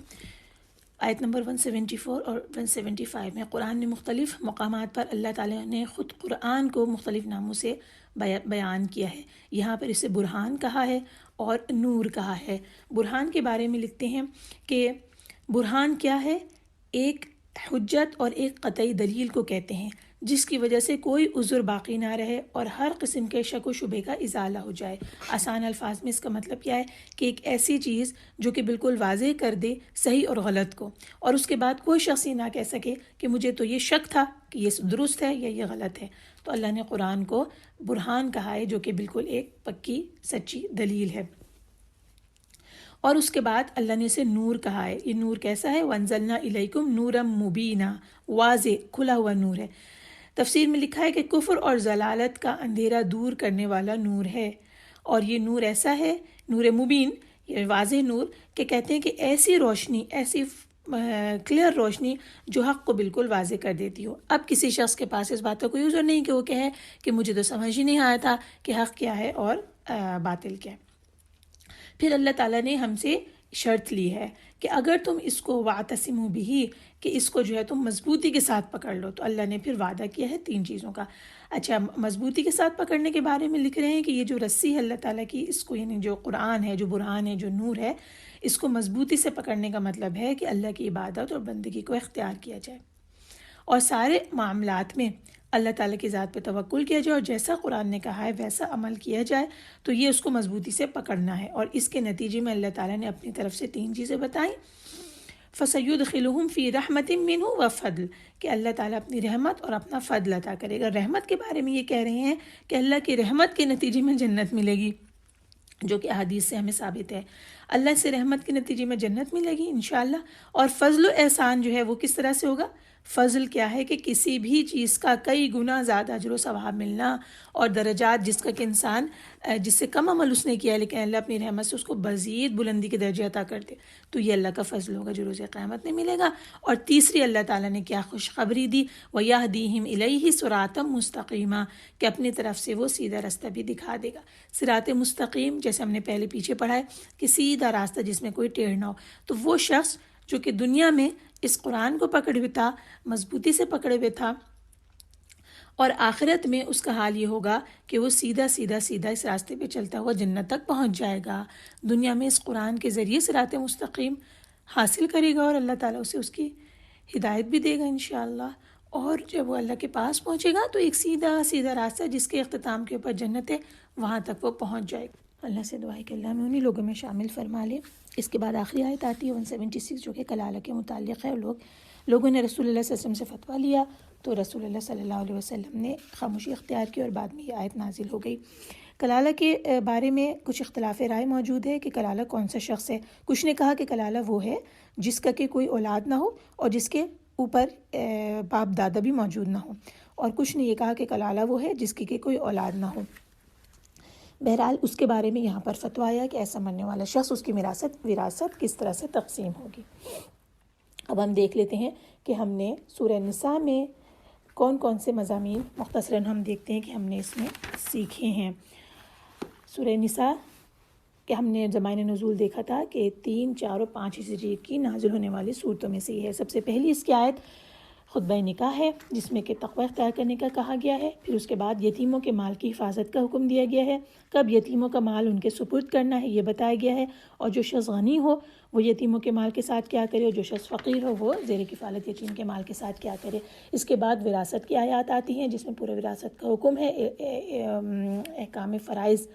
آیت نمبر 174 اور 175 میں قرآن نے مختلف مقامات پر اللہ تعالیٰ نے خود قرآن کو مختلف ناموں سے بیان کیا ہے۔ یہاں پر اسے برہان کہا ہے اور نور کہا ہے۔ برہان کے بارے میں لکھتے ہیں کہ برہان کیا ہے؟ ایک حجت اور ایک قطعی دلیل کو کہتے ہیں جس کی وجہ سے کوئی عذر باقی نہ رہے اور ہر قسم کے شک و شبہ کا ازالہ ہو جائے۔ آسان الفاظ میں اس کا مطلب کیا ہے کہ ایک ایسی چیز جو کہ بالکل واضح کر دے صحیح اور غلط کو، اور اس کے بعد کوئی شخص یہ نہ کہہ سکے کہ مجھے تو یہ شک تھا کہ یہ درست ہے یا یہ غلط ہے۔ تو اللہ نے قرآن کو برہان کہا ہے، جو کہ بالکل ایک پکی سچی دلیل ہے۔ اور اس کے بعد اللہ نے اسے نور کہا ہے۔ یہ نور کیسا ہے؟ وَأَنزَلْنَا إِلَيْكُمْ نُورًا مُبِينًا، واضح کھلا ہوا نور ہے۔ تفسیر میں لکھا ہے کہ کفر اور ضلالت کا اندھیرا دور کرنے والا نور ہے، اور یہ نور ایسا ہے، نور مبین، یہ واضح نور، کہ کہتے ہیں کہ ایسی روشنی، ایسی کلیئر روشنی جو حق کو بالکل واضح کر دیتی ہو۔ اب کسی شخص کے پاس اس بات کا کوئی عذر نہیں کہ وہ کہے کہ مجھے تو سمجھ ہی نہیں آیا تھا کہ حق کیا ہے اور باطل کیا ہے۔ پھر اللہ تعالیٰ نے ہم سے شرط لی ہے کہ اگر تم اس کو وَاعْتَصِمُوا بِهِ، کہ اس کو جو ہے تم مضبوطی کے ساتھ پکڑ لو، تو اللہ نے پھر وعدہ کیا ہے 3 چیزوں کا۔ اچھا، مضبوطی کے ساتھ پکڑنے کے بارے میں لکھ رہے ہیں کہ یہ جو رسی ہے اللہ تعالیٰ کی، اس کو یعنی جو قرآن ہے، جو برہان ہے، جو نور ہے، اس کو مضبوطی سے پکڑنے کا مطلب ہے کہ اللہ کی عبادت اور بندگی کو اختیار کیا جائے، اور سارے معاملات میں اللہ تعالیٰ کی ذات پہ توکل کیا جائے، اور جیسا قرآن نے کہا ہے ویسا عمل کیا جائے، تو یہ اس کو مضبوطی سے پکڑنا ہے۔ اور اس کے نتیجے میں اللہ تعالیٰ نے اپنی طرف سے 3 چیزیں بتائیں۔ فَسَيُدْخِلُهُمْ فِي رَحْمَةٍ مِّنْهُ وَفَضْلٍ، کہ اللہ تعالیٰ اپنی رحمت اور اپنا فضل عطا کرے گا۔ رحمت کے بارے میں یہ کہہ رہے ہیں کہ اللہ کی رحمت کے نتیجے میں جنت ملے گی، جو کہ احادیث سے ہمیں ثابت ہے۔ اللہ سے رحمت کے نتیجے میں جنت ملے گی انشاءاللہ۔ اور فضل و احسان جو ہے وہ کس طرح سے ہوگا؟ فضل کیا ہے کہ کسی بھی چیز کا کئی گنا زیادہ اجر و ثواب ملنا، اور درجات جس کا کہ انسان جس سے کم عمل اس نے کیا ہے لیکن اللہ اپنی رحمت سے اس کو مزید بلندی کے درجے عطا کر دے، تو یہ اللہ کا فضل ہوگا جو روز قیامت میں ملے گا۔ اور تیسری اللہ تعالیٰ نے کیا خوشخبری دی؟ وَيَهْدِيهِمْ إِلَيْهِ صِرَاطًا مُسْتَقِيمًا، کہ اپنی طرف سے وہ سیدھا راستہ بھی دکھا دے گا۔ صراط مستقیم جیسے ہم نے پہلے پیچھے پڑھا ہے کہ سیدھا راستہ جس میں کوئی ٹیڑھ نہ ہو، تو وہ شخص جو کہ دنیا میں اس قرآن کو پکڑے ہوئے تھا، مضبوطی سے پکڑے ہوئے تھا، اور آخرت میں اس کا حال یہ ہوگا کہ وہ سیدھا سیدھا سیدھا اس راستے پہ چلتا ہوا جنت تک پہنچ جائے گا۔ دنیا میں اس قرآن کے ذریعے صراط مستقیم حاصل کرے گا، اور اللہ تعالیٰ اسے اس کی ہدایت بھی دے گا انشاءاللہ۔ اور جب وہ اللہ کے پاس پہنچے گا تو ایک سیدھا سیدھا راستہ جس کے اختتام کے اوپر جنت ہے، وہاں تک وہ پہنچ جائے گا۔ اللہ سے دعا ہے کہ اللہ ہمیں انہیں لوگوں میں شامل فرما لے۔ اس کے بعد آخری آیت آتی ہے 176، جو کہ کلالہ کے متعلق ہے۔ لوگوں نے رسول اللہ صلی اللہ علیہ وسلم سے فتویٰ لیا تو رسول اللہ صلی اللہ علیہ وسلم نے خاموشی اختیار کی، اور بعد میں یہ آیت نازل ہو گئی۔ کلالہ کے بارے میں کچھ اختلاف رائے موجود ہے کہ کلالہ کون سا شخص ہے۔ کچھ نے کہا کہ کلالہ وہ ہے جس کا کہ کوئی اولاد نہ ہو اور جس کے اوپر باپ دادا بھی موجود نہ ہو، اور کچھ نے یہ کہا کہ کلالہ وہ ہے جس کی کہ کوئی اولاد نہ ہو۔ بہرحال اس کے بارے میں یہاں پر فتویٰ آیا کہ ایسا مرنے والا شخص، اس کی وراثت کس طرح سے تقسیم ہوگی۔ اب ہم دیکھ لیتے ہیں کہ ہم نے سورہ نساء میں کون کون سے مضامین مختصراً ہم دیکھتے ہیں کہ ہم نے اس میں سیکھے ہیں۔ سورہ نساء کہ ہم نے زمانۂ نزول دیکھا تھا کہ 3، 4 اور 5 ہجری کی نازل ہونے والی صورتوں میں سے یہ ہے۔ سب سے پہلی اس کی آیت خطبہ نکاح ہے جس میں کہ تقوی اختیار کرنے کا کہا گیا ہے. پھر اس کے بعد یتیموں کے مال کی حفاظت کا حکم دیا گیا ہے. کب یتیموں کا مال ان کے سپرد کرنا ہے یہ بتایا گیا ہے. اور جو شخص غنی ہو وہ یتیموں کے مال کے ساتھ کیا کرے، اور جو شخص فقیر ہو وہ زیر کفالت یتیم کے مال کے ساتھ کیا کرے. اس کے بعد وراثت کی آیات آتی ہیں جس میں پورا وراثت کا حکم ہے، احکام فرائض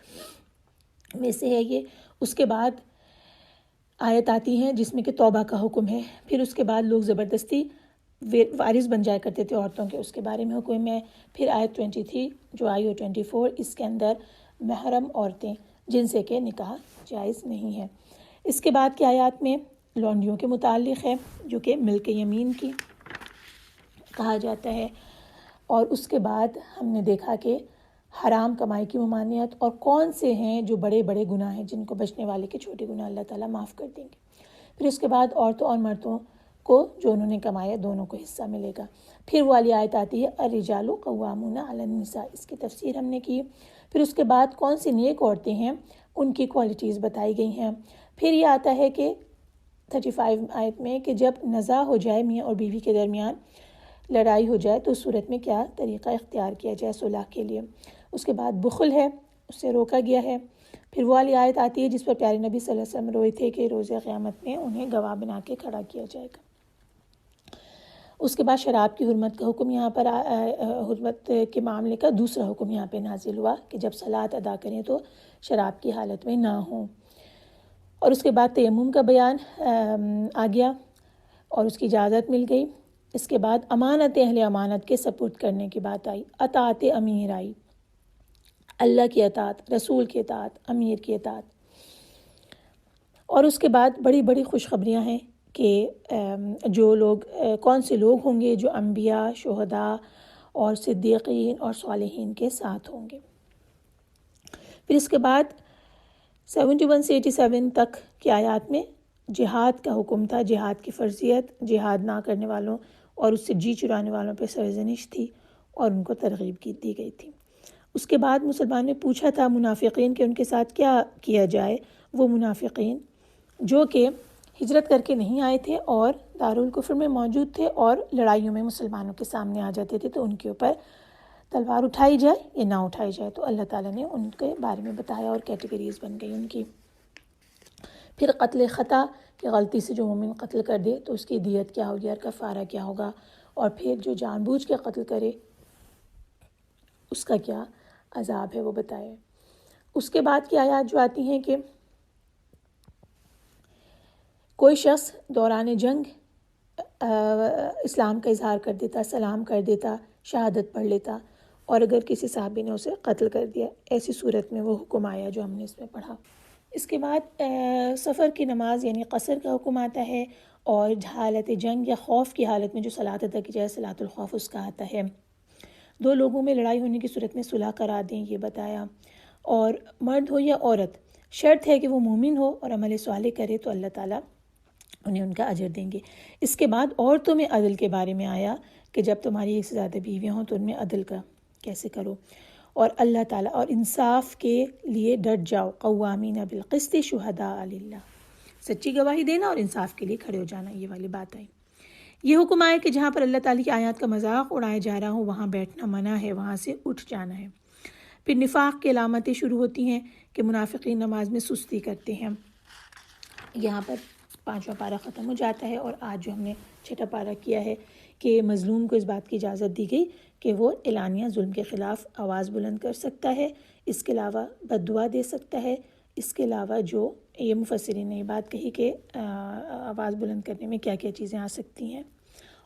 میں سے ہے یہ. اس کے بعد آیت آتی ہیں جس میں کہ توبہ کا حکم ہے. پھر اس کے بعد لوگ زبردستی وارث بن جایا کرتے تھے عورتوں کے، اس کے بارے میں حکم ہے. پھر آیت 23 جو آئی اور 24 اس کے اندر محرم عورتیں جن سے کہ نکاح جائز نہیں ہے. اس کے بعد کی آیات میں لونڈیوں کے متعلق ہے جو کہ ملک یمین کی کہا جاتا ہے. اور اس کے بعد ہم نے دیکھا کہ حرام کمائی کی ممانعت اور کون سے ہیں جو بڑے بڑے گناہ ہیں جن کو بچنے والے کے چھوٹے گناہ اللہ تعالیٰ معاف کر دیں گے. پھر اس کے بعد عورتوں اور مردوں کو جو انہوں نے کمایا دونوں کو حصہ ملے گا. پھر وہ والی آیت آتی ہے الرجال قوامون علی النساء، اس کی تفسیر ہم نے کی. پھر اس کے بعد کون سی نیک عورتیں ہیں ان کی کوالٹیز بتائی گئی ہیں. پھر یہ آتا ہے کہ 35 آیت میں کہ جب نزاع ہو جائے میاں اور بیوی کے درمیان لڑائی ہو جائے تو اس صورت میں کیا طریقہ اختیار کیا جائے صلح کے لیے. اس کے بعد بخل ہے اس سے روکا گیا ہے. پھر وہ والی آیت آتی ہے جس پر پیارے نبی صلی اللہ علیہ وسلم روئے تھے کہ روز قیامت میں انہیں گواہ بنا کے کھڑا کیا جائے گا. اس کے بعد شراب کی حرمت کا حکم یہاں پر حرمت کے معاملے کا دوسرا حکم یہاں پہ نازل ہوا کہ جب صلاۃ ادا کریں تو شراب کی حالت میں نہ ہوں. اور اس کے بعد تیمم کا بیان آ گیا اور اس کی اجازت مل گئی. اس کے بعد امانت اہل امانت کے سپرد کرنے کی بات آئی. اطاعت امیر آئی، اللہ کی اطاعت، رسول کی اطاعت، امیر کی اطاعت. اور اس کے بعد بڑی بڑی خوشخبریاں ہیں کہ جو لوگ کون سے لوگ ہوں گے جو انبیاء، شہداء اور صدیقین اور صالحین کے ساتھ ہوں گے. پھر اس کے بعد 71 سے 87 تک کی آیات میں جہاد کا حکم تھا، جہاد کی فرضیت، جہاد نہ کرنے والوں اور اس سے جی چرانے والوں پہ سرزنش تھی اور ان کو ترغیب دی گئی تھی. اس کے بعد مسلمان نے پوچھا تھا منافقین کہ ان کے ساتھ کیا کیا جائے. وہ منافقین جو کہ ہجرت کر کے نہیں آئے تھے اور دارالکفر میں موجود تھے اور لڑائیوں میں مسلمانوں کے سامنے آ جاتے تھے تو ان کے اوپر تلوار اٹھائی جائے یا نہ اٹھائی جائے. تو اللہ تعالیٰ نے ان کے بارے میں بتایا اور کیٹیگریز بن گئی ان کی. پھر قتل خطا کہ غلطی سے جو مومن قتل کر دے تو اس کی دیت کیا ہوگی اور کفارہ کیا ہوگا. اور پھر جو جان بوجھ کے قتل کرے اس کا کیا عذاب ہے وہ بتائے. اس کے بعد کی آیات جو آتی ہیں کہ کوئی شخص دوران جنگ اسلام کا اظہار کر دیتا، سلام کر دیتا، شہادت پڑھ لیتا اور اگر کسی صحابی نے اسے قتل کر دیا، ایسی صورت میں وہ حکم آیا جو ہم نے اس میں پڑھا. اس کے بعد سفر کی نماز یعنی قصر کا حکم آتا ہے اور حالت جنگ یا خوف کی حالت میں جو صلاۃ ادا کی جائے صلاۃ الخوف اس کا آتا ہے. دو لوگوں میں لڑائی ہونے کی صورت میں صلح کرا دیں یہ بتایا. اور مرد ہو یا عورت شرط ہے کہ وہ مومن ہو اور عمل صالح کرے تو اللہ تعالیٰ انہیں ان کا اجر دیں گے. اس کے بعد عورتوں میں عدل کے بارے میں آیا کہ جب تمہاری ایک سے زیادہ بیویاں ہوں تو ان میں عدل کا کیسے کرو اور اللہ تعالیٰ اور انصاف کے لیے ڈٹ جاؤ. قوامین بالقسط شہداء للہ، سچی گواہی دینا اور انصاف کے لیے کھڑے ہو جانا. یہ والی بات آئی. یہ حکم آئے کہ جہاں پر اللہ تعالیٰ کی آیات کا مذاق اڑایا جا رہا ہو وہاں بیٹھنا منع ہے، وہاں سے اٹھ جانا ہے. پھر نفاق کی علامتیں شروع ہوتی ہیں کہ منافقین نماز میں سستی کرتے ہیں. یہاں پر 5واں پارہ ختم ہو جاتا ہے اور آج جو ہم نے 6واں پارہ کیا ہے کہ مظلوم کو اس بات کی اجازت دی گئی کہ وہ اعلانیہ ظلم کے خلاف آواز بلند کر سکتا ہے، اس کے علاوہ بد دعا دے سکتا ہے. اس کے علاوہ جو یہ مفسرین نے یہ بات کہی کہ آواز بلند کرنے میں کیا کیا چیزیں آ سکتی ہیں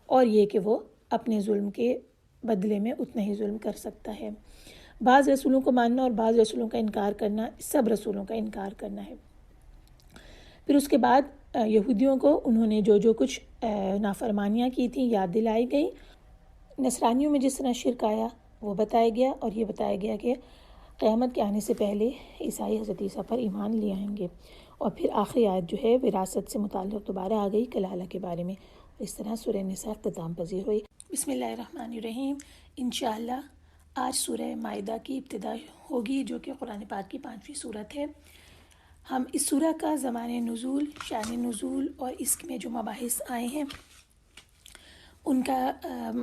اور یہ کہ وہ اپنے ظلم کے بدلے میں اتنا ہی ظلم کر سکتا ہے. بعض رسولوں کو ماننا اور بعض رسولوں کا انکار کرنا سب رسولوں کا انکار کرنا ہے. پھر اس کے بعد یہودیوں کو انہوں نے جو کچھ نافرمانیاں کی تھیں یاد دلائی گئی. نصرانیوں میں جس طرح شرک آیا وہ بتایا گیا اور یہ بتایا گیا کہ قیامت کے آنے سے پہلے عیسائی حضرت عیسیٰ پر ایمان لے آئیں گے. اور پھر آخری آیت جو ہے وراثت سے متعلق دوبارہ آ گئی کلالہ کے بارے میں. اس طرح سورہ نساء اختتام پذیر ہوئی. بسم اللہ الرحمن الرحیم. انشاءاللہ آج سورہ مائدہ کی ابتدا ہوگی جو کہ قرآن پاک کی 5ویں سورت ہے. ہم اس سورہ کا زمان نزول، شان نزول اور اس میں جو مباحث آئے ہیں ان کا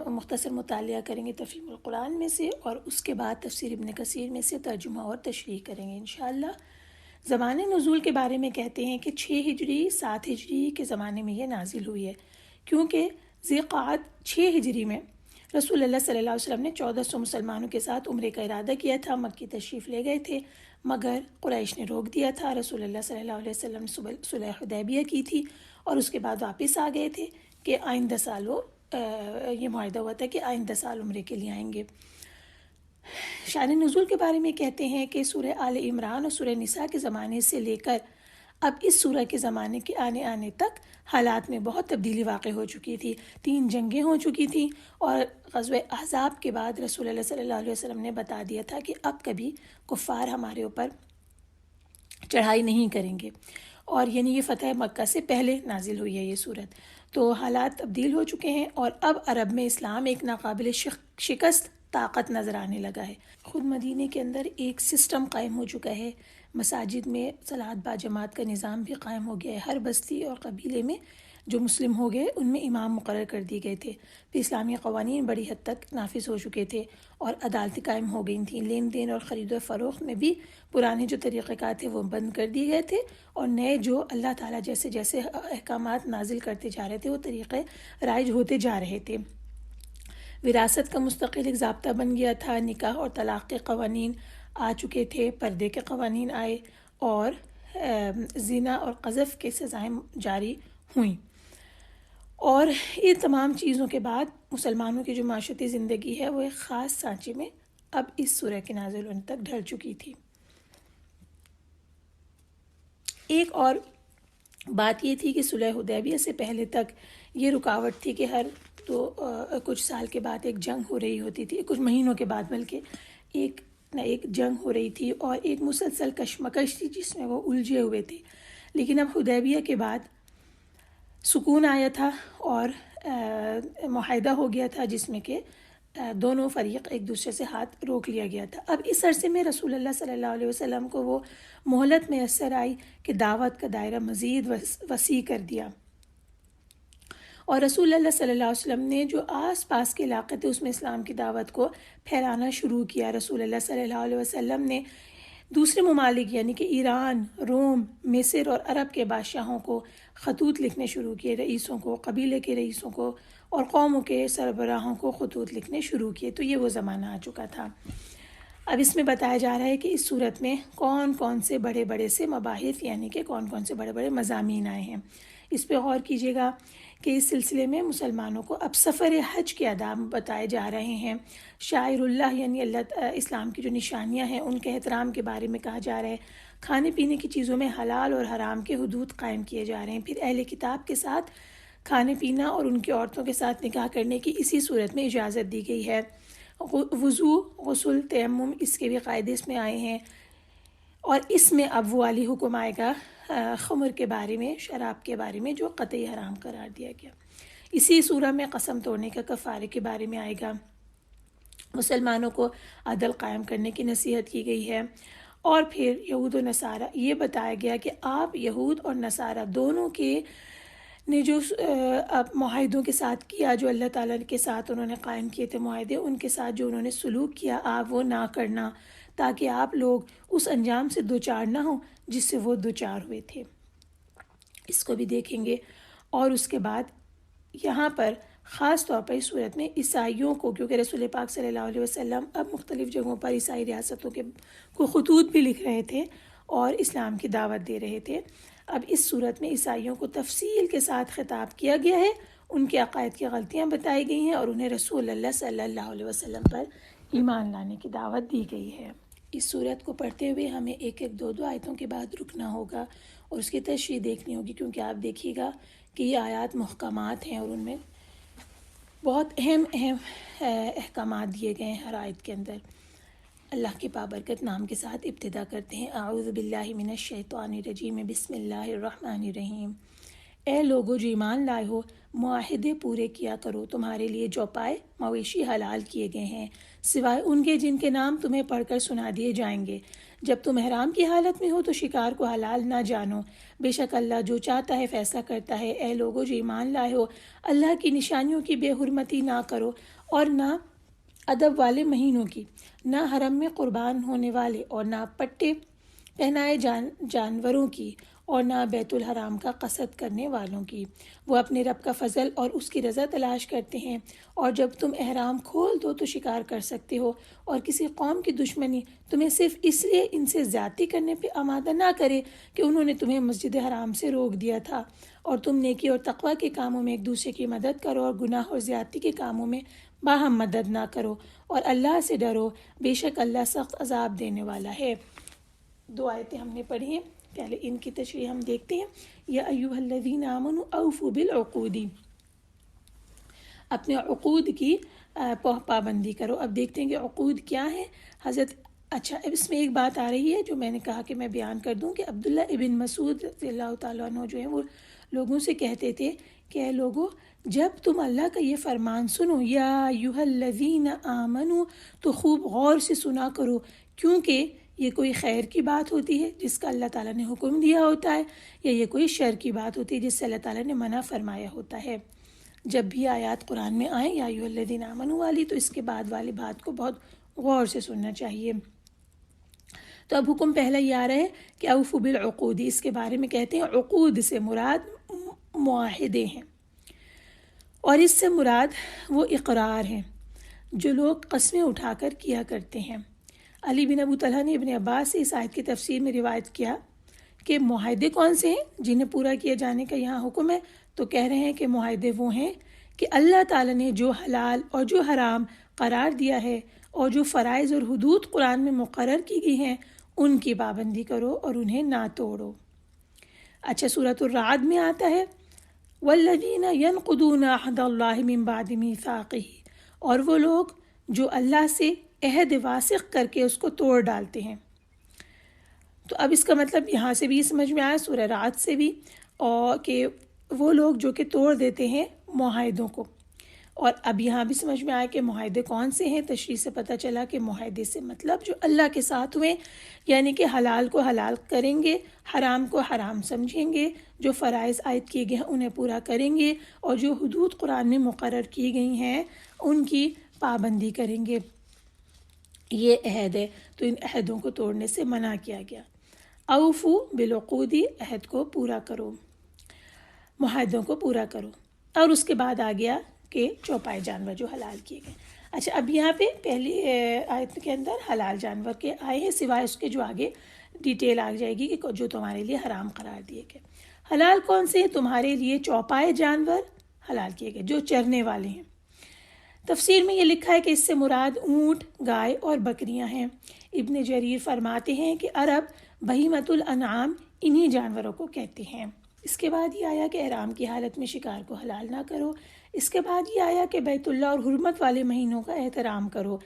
مختصر مطالعہ کریں گے تفہیم القرآن میں سے، اور اس کے بعد تفسیر ابن کثیر میں سے ترجمہ اور تشریح کریں گے انشاءاللہ۔ زمان نزول کے بارے میں کہتے ہیں کہ 6 ہجری 7 ہجری کے زمانے میں یہ نازل ہوئی ہے، کیونکہ ذی قعد 6 ہجری میں رسول اللہ صلی اللہ علیہ وسلم نے 1400 مسلمانوں کے ساتھ عمرے کا ارادہ کیا تھا، مکی تشریف لے گئے تھے، مگر قریش نے روک دیا تھا۔ رسول اللہ صلی اللہ علیہ وسلم نے صلح حدیبیہ کی تھی اور اس کے بعد واپس آ گئے تھے کہ آئندہ سال وہ یہ معاہدہ ہوا تھا کہ آئندہ سال عمرے کے لیے آئیں گے۔ شان نزول کے بارے میں کہتے ہیں کہ سورہ آل عمران اور سورہ نساء کے زمانے سے لے کر اب اس سورہ کے زمانے کے آنے تک حالات میں بہت تبدیلی واقع ہو چکی تھی۔ 3 جنگیں ہو چکی تھیں، اور غزوہ احزاب کے بعد رسول اللہ صلی اللہ علیہ وسلم نے بتا دیا تھا کہ اب کبھی کفار ہمارے اوپر چڑھائی نہیں کریں گے، اور یعنی یہ فتح مکہ سے پہلے نازل ہوئی ہے یہ صورت۔ تو حالات تبدیل ہو چکے ہیں، اور اب عرب میں اسلام ایک ناقابل شکست طاقت نظر آنے لگا ہے۔ خود مدینے کے اندر ایک سسٹم قائم ہو چکا ہے، مساجد میں صلاۃ با جماعت کا نظام بھی قائم ہو گیا ہے۔ ہر بستی اور قبیلے میں جو مسلم ہو گئے ان میں امام مقرر کر دیے گئے تھے، تو اسلامی قوانین بڑی حد تک نافذ ہو چکے تھے اور عدالتیں قائم ہو گئی تھیں۔ لین دین اور خرید و فروخت میں بھی پرانے جو طریقہ کار تھے وہ بند کر دیے گئے تھے، اور نئے جو اللہ تعالیٰ جیسے جیسے احکامات نازل کرتے جا رہے تھے وہ طریقے رائج ہوتے جا رہے تھے۔ وراثت کا مستقل ایک ضابطہ بن گیا تھا، نکاح اور طلاق کے قوانین آ چکے تھے، پردے کے قوانین آئے، اور زنا اور قذف کے سزائیں جاری ہوئیں۔ اور ان تمام چیزوں کے بعد مسلمانوں کی جو معاشرتی زندگی ہے وہ ایک خاص سانچے میں اب اس سورہ کے نازل ہونے تک ڈھل چکی تھی۔ ایک اور بات یہ تھی کہ صلح حدیبیہ سے پہلے تک یہ رکاوٹ تھی کہ ہر کچھ سال کے بعد ایک جنگ ہو رہی ہوتی تھی، کچھ مہینوں کے بعد بلکہ ایک نہ ایک جنگ ہو رہی تھی، اور ایک مسلسل کشمکش تھی جس میں وہ الجھے ہوئے تھے۔ لیکن اب حدیبیہ کے بعد سکون آیا تھا اور معاہدہ ہو گیا تھا جس میں کہ دونوں فریق ایک دوسرے سے ہاتھ روک لیا گیا تھا۔ اب اس عرصے میں رسول اللہ صلی اللہ علیہ وسلم کو وہ مہلت میسر آئی کہ دعوت کا دائرہ مزید وسیع کر دیا، اور رسول اللہ صلی اللہ علیہ وسلم نے جو آس پاس کے علاقے تھے اس میں اسلام کی دعوت کو پھیلانا شروع کیا۔ رسول اللہ صلی اللہ علیہ وسلم نے دوسرے ممالک یعنی کہ ایران، روم، مصر اور عرب کے بادشاہوں کو خطوط لکھنے شروع کیے، رئیسوں کو، قبیلے کے رئیسوں کو اور قوموں کے سربراہوں کو خطوط لکھنے شروع کیے۔ تو یہ وہ زمانہ آ چکا تھا۔ اب اس میں بتایا جا رہا ہے کہ اس صورت میں کون کون سے بڑے بڑے سے مباحث یعنی کہ کون کون سے بڑے بڑے مضامین آئے ہیں۔ اس پہ غور کیجیے گا کہ اس سلسلے میں مسلمانوں کو اب سفر حج کے آداب بتائے جا رہے ہیں، شاعر اللہ یعنی اسلام کی جو نشانیاں ہیں ان کے احترام کے بارے میں کہا جا رہا ہے، کھانے پینے کی چیزوں میں حلال اور حرام کے حدود قائم کیے جا رہے ہیں، پھر اہل کتاب کے ساتھ کھانے پینا اور ان کی عورتوں کے ساتھ نکاح کرنے کی اسی صورت میں اجازت دی گئی ہے۔ وضو، غسل، تیمم اس کے بھی قاعدے اس میں آئے ہیں، اور اس میں اب وہ والی حکم آئے گا خمر کے بارے میں، شراب کے بارے میں جو قطعی حرام قرار دیا گیا۔ اسی سورہ میں قسم توڑنے کا کفارے کے بارے میں آئے گا۔ مسلمانوں کو عدل قائم کرنے کی نصیحت کی گئی ہے، اور پھر یہود و نصارہ یہ بتایا گیا کہ آپ یہود اور نصارہ دونوں کے نے جو معاہدوں کے ساتھ کیا، جو اللہ تعالیٰ کے ساتھ انہوں نے قائم کیے تھے معاہدے، ان کے ساتھ جو انہوں نے سلوک کیا آپ وہ نہ کرنا، تاکہ آپ لوگ اس انجام سے دوچار نہ ہوں جس سے وہ دوچار ہوئے تھے۔ اس کو بھی دیکھیں گے۔ اور اس کے بعد یہاں پر خاص طور پر اس صورت میں عیسائیوں کو، کیونکہ رسول پاک صلی اللہ علیہ وسلم اب مختلف جگہوں پر عیسائی ریاستوں کے کو خطوط بھی لکھ رہے تھے اور اسلام کی دعوت دے رہے تھے، اب اس صورت میں عیسائیوں کو تفصیل کے ساتھ خطاب کیا گیا ہے، ان کے عقائد کی غلطیاں بتائی گئی ہیں اور انہیں رسول اللہ صلی اللہ علیہ وسلم پر ایمان لانے کی دعوت دی گئی ہے۔ اس صورت کو پڑھتے ہوئے ہمیں ایک ایک دو آیتوں کے بعد رکنا ہوگا اور اس کی تشریح دیکھنی ہوگی، کیونکہ آپ دیکھیے گا کہ یہ آیات محکمات ہیں اور ان میں بہت اہم احکامات دیے گئے ہیں ہر آیت کے اندر۔ اللہ کے بابرکت نام کے ساتھ ابتدا کرتے ہیں۔ اعوذ باللہ من الشیطان الرجیم، بسم اللہ الرحمن الرحیم۔ اے لوگو جو ایمان لائے ہو، معاہدے پورے کیا کرو، تمہارے لیے چوپائے مویشی حلال کیے گئے ہیں سوائے ان کے جن کے نام تمہیں پڑھ کر سنا دیے جائیں گے، جب تم احرام کی حالت میں ہو تو شکار کو حلال نہ جانو، بے شک اللہ جو چاہتا ہے فیصلہ کرتا ہے۔ اے لوگو جو ایمان لائے ہو، اللہ کی نشانیوں کی بے حرمتی نہ کرو، اور نہ ادب والے مہینوں کی، نہ حرم میں قربان ہونے والے، اور نہ پٹے پہنائے جانوروں کی، اور نہ بیت الحرام کا قصد کرنے والوں کی۔ وہ اپنے رب کا فضل اور اس کی رضا تلاش کرتے ہیں، اور جب تم احرام کھول دو تو شکار کر سکتے ہو، اور کسی قوم کی دشمنی تمہیں صرف اس لیے ان سے زیادتی کرنے پہ آمادہ نہ کرے کہ انہوں نے تمہیں مسجد حرام سے روک دیا تھا۔ اور تم نیکی اور تقوی کے کاموں میں ایک دوسرے کی مدد کرو، اور گناہ اور زیادتی کے کاموں میں باہم مدد نہ کرو، اور اللہ سے ڈرو، بے شک اللہ سخت عذاب دینے والا ہے۔ 2 آیتیں ہم نے پڑھی ہیں، پہلے ان کی تشریح ہم دیکھتے ہیں۔ یا ایھا الذین آمنوا اوفوا بالعقود، اپنے عقود کی پابندی کرو۔ اب دیکھتے ہیں کہ عقود کیا ہے۔ اچھا اس میں ایک بات آ رہی ہے جو میں نے کہا کہ میں بیان کر دوں، کہ عبداللہ ابن مسعود رضی اللہ تعالیٰ عنہ جو ہیں وہ لوگوں سے کہتے تھے کہ اے لوگو، جب تم اللہ کا یہ فرمان سنو یا ایھا الذین آمنوا، تو خوب غور سے سنا کرو، کیونکہ یہ کوئی خیر کی بات ہوتی ہے جس کا اللہ تعالیٰ نے حکم دیا ہوتا ہے، یا یہ کوئی شر کی بات ہوتی ہے جس سے اللہ تعالیٰ نے منع فرمایا ہوتا ہے۔ جب بھی آیات قرآن میں آئیں یا ایھا الذین آمنوا والی، تو اس کے بعد والی بات کو بہت غور سے سننا چاہیے۔ تو اب حکم پہلا یہ آ رہا ہے کہ اوفوا بالعقود، اس کے بارے میں کہتے ہیں عقود سے مراد معاہدے ہیں، اور اس سے مراد وہ اقرار ہیں جو لوگ قسمیں اٹھا کر کیا کرتے ہیں۔ علی بن ابو طلحہ نے ابن عباس سے اس آیت کی تفسیر میں روایت کیا کہ معاہدے کون سے ہیں جنہیں پورا کیے جانے کا یہاں حکم ہے، تو کہہ رہے ہیں کہ معاہدے وہ ہیں کہ اللہ تعالیٰ نے جو حلال اور جو حرام قرار دیا ہے، اور جو فرائض اور حدود قرآن میں مقرر کی گئی ہیں، ان کی پابندی کرو اور انہیں نہ توڑو۔ اچھا سورۃ الرعد میں آتا ہے والذین ینقضون عہد اللہ من بعد میثاقہ، اور وہ لوگ جو اللہ سے عہد واسق کر کے اس کو توڑ ڈالتے ہیں۔ تو اب اس کا مطلب یہاں سے بھی سمجھ میں آیا، سورہ رعد سے بھی، اور کہ وہ لوگ جو کہ توڑ دیتے ہیں معاہدوں کو۔ اور اب یہاں بھی سمجھ میں آیا کہ معاہدے کون سے ہیں۔ تشریح سے پتہ چلا کہ معاہدے سے مطلب جو اللہ کے ساتھ ہوئے، یعنی کہ حلال کو حلال کریں گے، حرام کو حرام سمجھیں گے، جو فرائض عائد کیے گئے ہیں انہیں پورا کریں گے، اور جو حدود قرآن میں مقرر کی گئی ہیں ان کی پابندی کریں گے، یہ عہد ہے۔ تو ان عہدوں کو توڑنے سے منع کیا گیا۔ اوفو بالعقود، عہد کو پورا کرو، معاہدوں کو پورا کرو۔ اور اس کے بعد آ گیا کہ چوپائے جانور جو حلال کیے گئے۔ اچھا اب یہاں پہ پہلی آیت کے اندر حلال جانور کے آئے ہیں، سوائے اس کے جو آگے ڈیٹیل آ جائے گی کہ جو تمہارے لیے حرام قرار دیے گئے۔ حلال کون سے ہیں؟ تمہارے لیے چوپائے جانور حلال کیے گئے جو چرنے والے ہیں۔ تفسیر میں یہ لکھا ہے کہ اس سے مراد اونٹ، گائے اور بکریاں ہیں۔ ابن جریر فرماتے ہیں کہ عرب بہیمۃ الانعام انہی جانوروں کو کہتے ہیں۔ اس کے بعد یہ آیا کہ احرام کی حالت میں شکار کو حلال نہ کرو۔ اس کے بعد یہ آیا کہ بیت اللہ اور حرمت والے مہینوں کا احترام کرو۔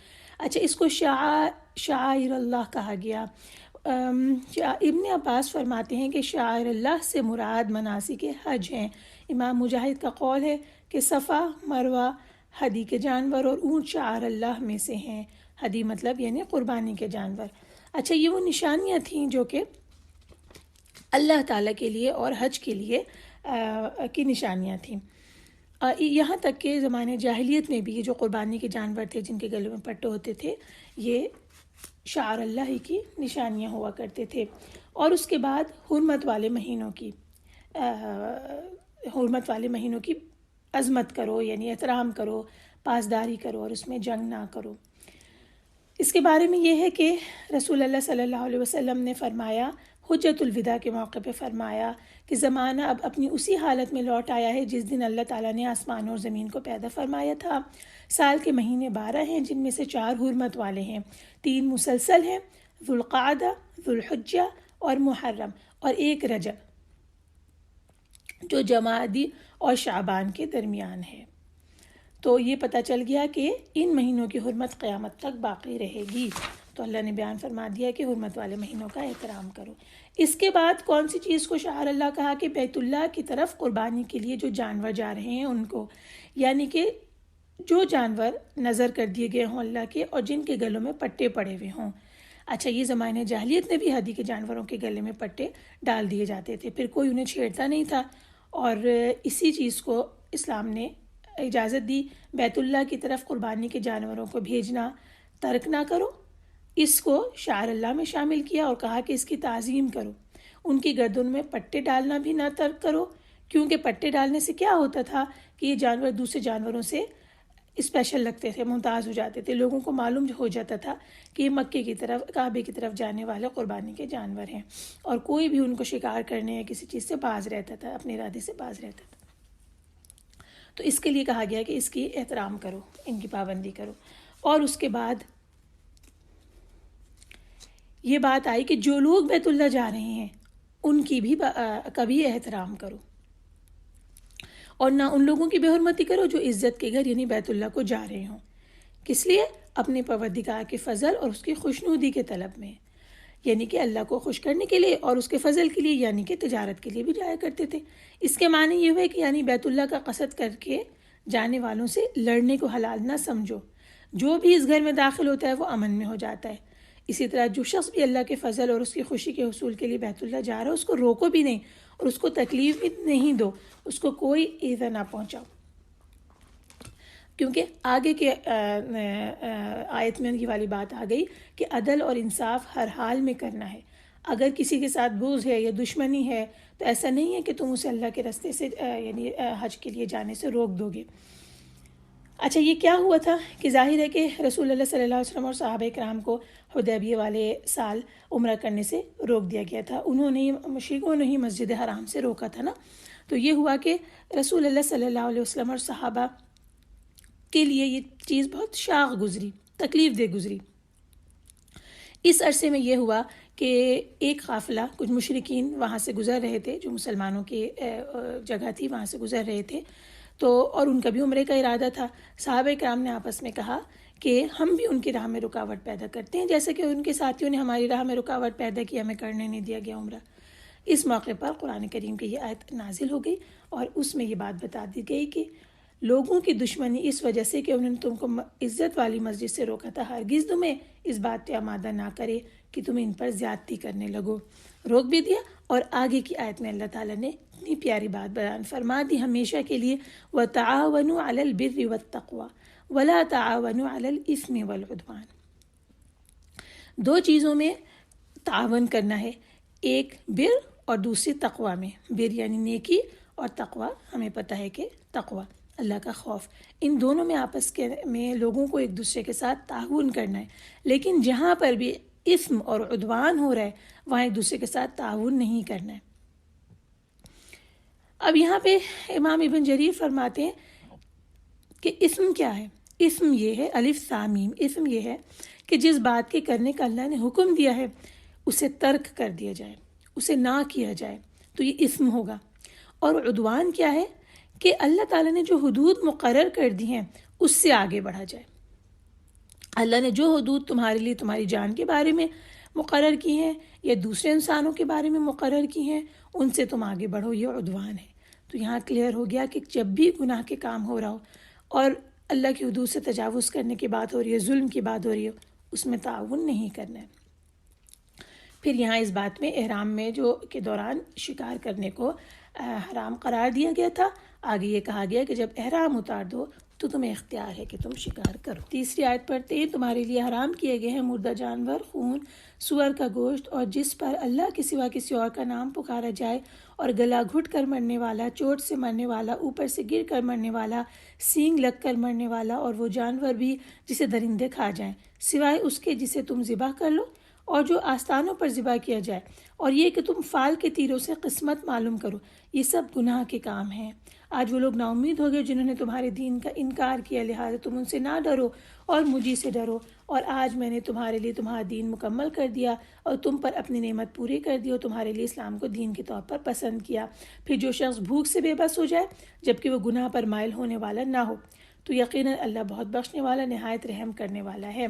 اچھا اس کو شعائر اللہ کہا گیا۔ ابن عباس فرماتے ہیں کہ شعائر اللہ سے مراد مناسک حج ہیں۔ امام مجاہد کا قول ہے کہ صفا، مروہ ہدی کے جانور اور اونٹ شعائر اللہ میں سے ہیں۔ ہدی مطلب یعنی قربانی کے جانور۔ اچھا یہ وہ نشانیاں تھیں جو کہ اللہ تعالیٰ کے لیے اور حج کے لیے کی نشانیاں تھیں۔ یہاں تک کہ زمانے جاہلیت میں بھی یہ جو قربانی کے جانور تھے جن کے گلوں میں پٹے ہوتے تھے، یہ شعائر اللہ ہی کی نشانیاں ہوا کرتے تھے۔ اور اس کے بعد حرمت والے مہینوں کی عظمت کرو، یعنی احترام کرو، پاسداری کرو اور اس میں جنگ نہ کرو۔ اس کے بارے میں یہ ہے کہ رسول اللہ صلی اللہ علیہ وسلم نے فرمایا، حجۃ الوداع کے موقع پہ فرمایا کہ زمانہ اب اپنی اسی حالت میں لوٹ آیا ہے جس دن اللہ تعالیٰ نے آسمان اور زمین کو پیدا فرمایا تھا۔ سال کے مہینے 12 ہیں جن میں سے 4 حرمت والے ہیں، 3 مسلسل ہیں، ذوالقعدہ، ذوالحجہ اور محرم، اور 1 رجب جو جمادی اور شعبان کے درمیان ہے۔ تو یہ پتہ چل گیا کہ ان مہینوں کی حرمت قیامت تک باقی رہے گی۔ تو اللہ نے بیان فرما دیا کہ حرمت والے مہینوں کا احترام کرو۔ اس کے بعد کون سی چیز کو شعائر اللہ کہا کہ بیت اللہ کی طرف قربانی کے لیے جو جانور جا رہے ہیں ان کو، یعنی کہ جو جانور نظر کر دیے گئے ہوں اللہ کے اور جن کے گلوں میں پٹے پڑے ہوئے ہوں۔ اچھا یہ زمانے جاہلیت میں بھی ہدی کے جانوروں کے گلے میں پٹے ڈال دیے جاتے تھے، پھر کوئی انہیں چھیڑتا نہیں تھا، اور اسی چیز کو اسلام نے اجازت دی، بیت اللہ کی طرف قربانی کے جانوروں کو بھیجنا ترک نہ کرو، اس کو شعائر اللہ میں شامل کیا اور کہا کہ اس کی تعظیم کرو، ان کی گردن میں پٹے ڈالنا بھی نہ ترک کرو، کیونکہ پٹے ڈالنے سے کیا ہوتا تھا کہ یہ جانور دوسرے جانوروں سے اسپیشل لگتے تھے، ممتاز ہو جاتے تھے، لوگوں کو معلوم ہو جاتا تھا کہ یہ مکے کی طرف، کعبے کی طرف جانے والے قربانی کے جانور ہیں، اور کوئی بھی ان کو شکار کرنے یا کسی چیز سے باز رہتا تھا، اپنے ارادے سے باز رہتا تھا۔ تو اس کے لیے کہا گیا کہ اس کی احترام کرو، ان کی پابندی کرو۔ اور اس کے بعد یہ بات آئی کہ جو لوگ بیت اللہ جا رہے ہیں ان کی بھی کبھی احترام کرو، اور نہ ان لوگوں کی بے حرمتی کرو جو عزت کے گھر یعنی بیت اللہ کو جا رہے ہوں۔ کس لیے؟ اپنے پروردگار کے فضل اور اس کی خوشنودی کے طلب میں، یعنی کہ اللہ کو خوش کرنے کے لیے اور اس کے فضل کے لیے، یعنی کہ تجارت کے لیے بھی جایا کرتے تھے۔ اس کے معنی یہ ہوئے کہ یعنی بیت اللہ کا قصد کر کے جانے والوں سے لڑنے کو حلال نہ سمجھو، جو بھی اس گھر میں داخل ہوتا ہے وہ امن میں ہو جاتا ہے۔ اسی طرح جو شخص بھی اللہ کے فضل اور اس کی خوشی کے حصول کے لیے بیت اللہ جا رہا ہے اس کو روکو بھی نہیں اور اس کو تکلیف بھی نہیں دو، اس کو کوئی ایذا نہ پہنچاؤ، کیونکہ آگے کے آیت میں یہ والی بات آ گئی کہ عدل اور انصاف ہر حال میں کرنا ہے۔ اگر کسی کے ساتھ بغض ہے یا دشمنی ہے تو ایسا نہیں ہے کہ تم اسے اللہ کے راستے سے یعنی حج کے لیے جانے سے روک دو گے۔ اچھا یہ کیا ہوا تھا کہ ظاہر ہے کہ رسول اللہ صلی اللہ علیہ وسلم اور صحابہ کرام کو حدیبیہ والے سال عمرہ کرنے سے روک دیا گیا تھا، انہوں نے مشرکوں نے ہی مسجد حرام سے روکا تھا نا۔ تو یہ ہوا کہ رسول اللہ صلی اللہ علیہ وسلم اور صحابہ کے لیے یہ چیز بہت شاق گزری، تکلیف دہ گزری۔ اس عرصے میں یہ ہوا کہ ایک قافلہ کچھ مشرکین وہاں سے گزر رہے تھے، جو مسلمانوں کی جگہ تھی وہاں سے گزر رہے تھے، تو اور ان کا بھی عمرے کا ارادہ تھا۔ صحابہ کرام نے آپس میں کہا کہ ہم بھی ان کی راہ میں رکاوٹ پیدا کرتے ہیں، جیسے کہ ان کے ساتھیوں نے ہماری راہ میں رکاوٹ پیدا کی، ہمیں کرنے نہیں دیا گیا عمرہ۔ اس موقع پر قرآن کریم کی یہ آیت نازل ہو گئی اور اس میں یہ بات بتا دی گئی کہ لوگوں کی دشمنی اس وجہ سے کہ انہوں نے تم کو عزت والی مسجد سے روکا تھا، ہرگز تمہیں اس بات پہ آمادہ نہ کرے کہ تم ان پر زیادتی کرنے لگو، روک بھی دیا۔ اور آگے کی آیت میں اللہ تعالیٰ نے اتنی پیاری بات بیان فرما دی ہمیشہ کے لیے، وَتَعَاوَنُوا عَلَى الْبِرِّ وَالتَّقْوَى وَلَا تَعَاوَنُوا عَلَى الْإِثْمِ وَالْعُدْوَانِ۔ دو چیزوں میں تعاون کرنا ہے، ایک بر اور دوسری تقوی میں۔ بر یعنی نیکی اور تقوی ہمیں پتہ ہے کہ تقوی اللہ کا خوف، ان دونوں میں آپس کے میں لوگوں کو ایک دوسرے کے ساتھ تعاون کرنا ہے، لیکن جہاں پر بھی اثم اور عدوان ہو رہا ہے وہاں ایک دوسرے کے ساتھ تعاون نہیں کرنا ہے۔ اب یہاں پہ امام ابن جریر فرماتے ہیں کہ اثم کیا ہے؟ اثم یہ ہے، الف سامیم، اثم یہ ہے کہ جس بات کے کرنے کا اللہ نے حکم دیا ہے اسے ترک کر دیا جائے، اسے نہ کیا جائے، تو یہ اثم ہوگا۔ اور عدوان کیا ہے کہ اللہ تعالیٰ نے جو حدود مقرر کر دی ہیں اس سے آگے بڑھا جائے۔ اللہ نے جو حدود تمہارے لیے تمہاری جان کے بارے میں مقرر کی ہیں یا دوسرے انسانوں کے بارے میں مقرر کی ہیں ان سے تم آگے بڑھو، یہ عدوان ہے۔ تو یہاں کلیئر ہو گیا کہ جب بھی گناہ کے کام ہو رہا ہو اور اللہ کی حدود سے تجاوز کرنے کی بات ہو رہی ہے، ظلم کی بات ہو رہی ہے، اس میں تعاون نہیں کرنا ہے۔ پھر یہاں اس بات میں احرام میں جو کے دوران شکار کرنے کو حرام قرار دیا گیا تھا، آگے یہ کہا گیا کہ جب احرام اتار دو تو تمہیں اختیار ہے کہ تم شکار کرو۔ تیسری آیت پڑھتے ہیں، تمہارے لیے حرام کیے گئے ہیں مردہ جانور، خون، سور کا گوشت اور جس پر اللہ کے سوا کسی اور کا نام پکارا جائے، اور گلا گھٹ کر مرنے والا، چوٹ سے مرنے والا، اوپر سے گر کر مرنے والا، سینگ لگ کر مرنے والا، اور وہ جانور بھی جسے درندے کھا جائیں سوائے اس کے جسے تم ذبح کر لو، اور جو آستانوں پر ذبح کیا جائے، اور یہ کہ تم فال کے تیروں سے قسمت معلوم کرو، یہ سب گناہ کے کام ہیں۔ آج وہ لوگ نا امید ہو گئے جنہوں نے تمہارے دین کا انکار کیا، لہٰذا تم ان سے نہ ڈرو اور مجھے سے ڈرو، اور آج میں نے تمہارے لیے تمہارا دین مکمل کر دیا اور تم پر اپنی نعمت پوری کر دی اور تمہارے لیے اسلام کو دین کے طور پر پسند کیا۔ پھر جو شخص بھوک سے بے بس ہو جائے جبکہ وہ گناہ پر مائل ہونے والا نہ ہو تو یقیناً اللہ بہت بخشنے والا، نہایت رحم کرنے والا ہے۔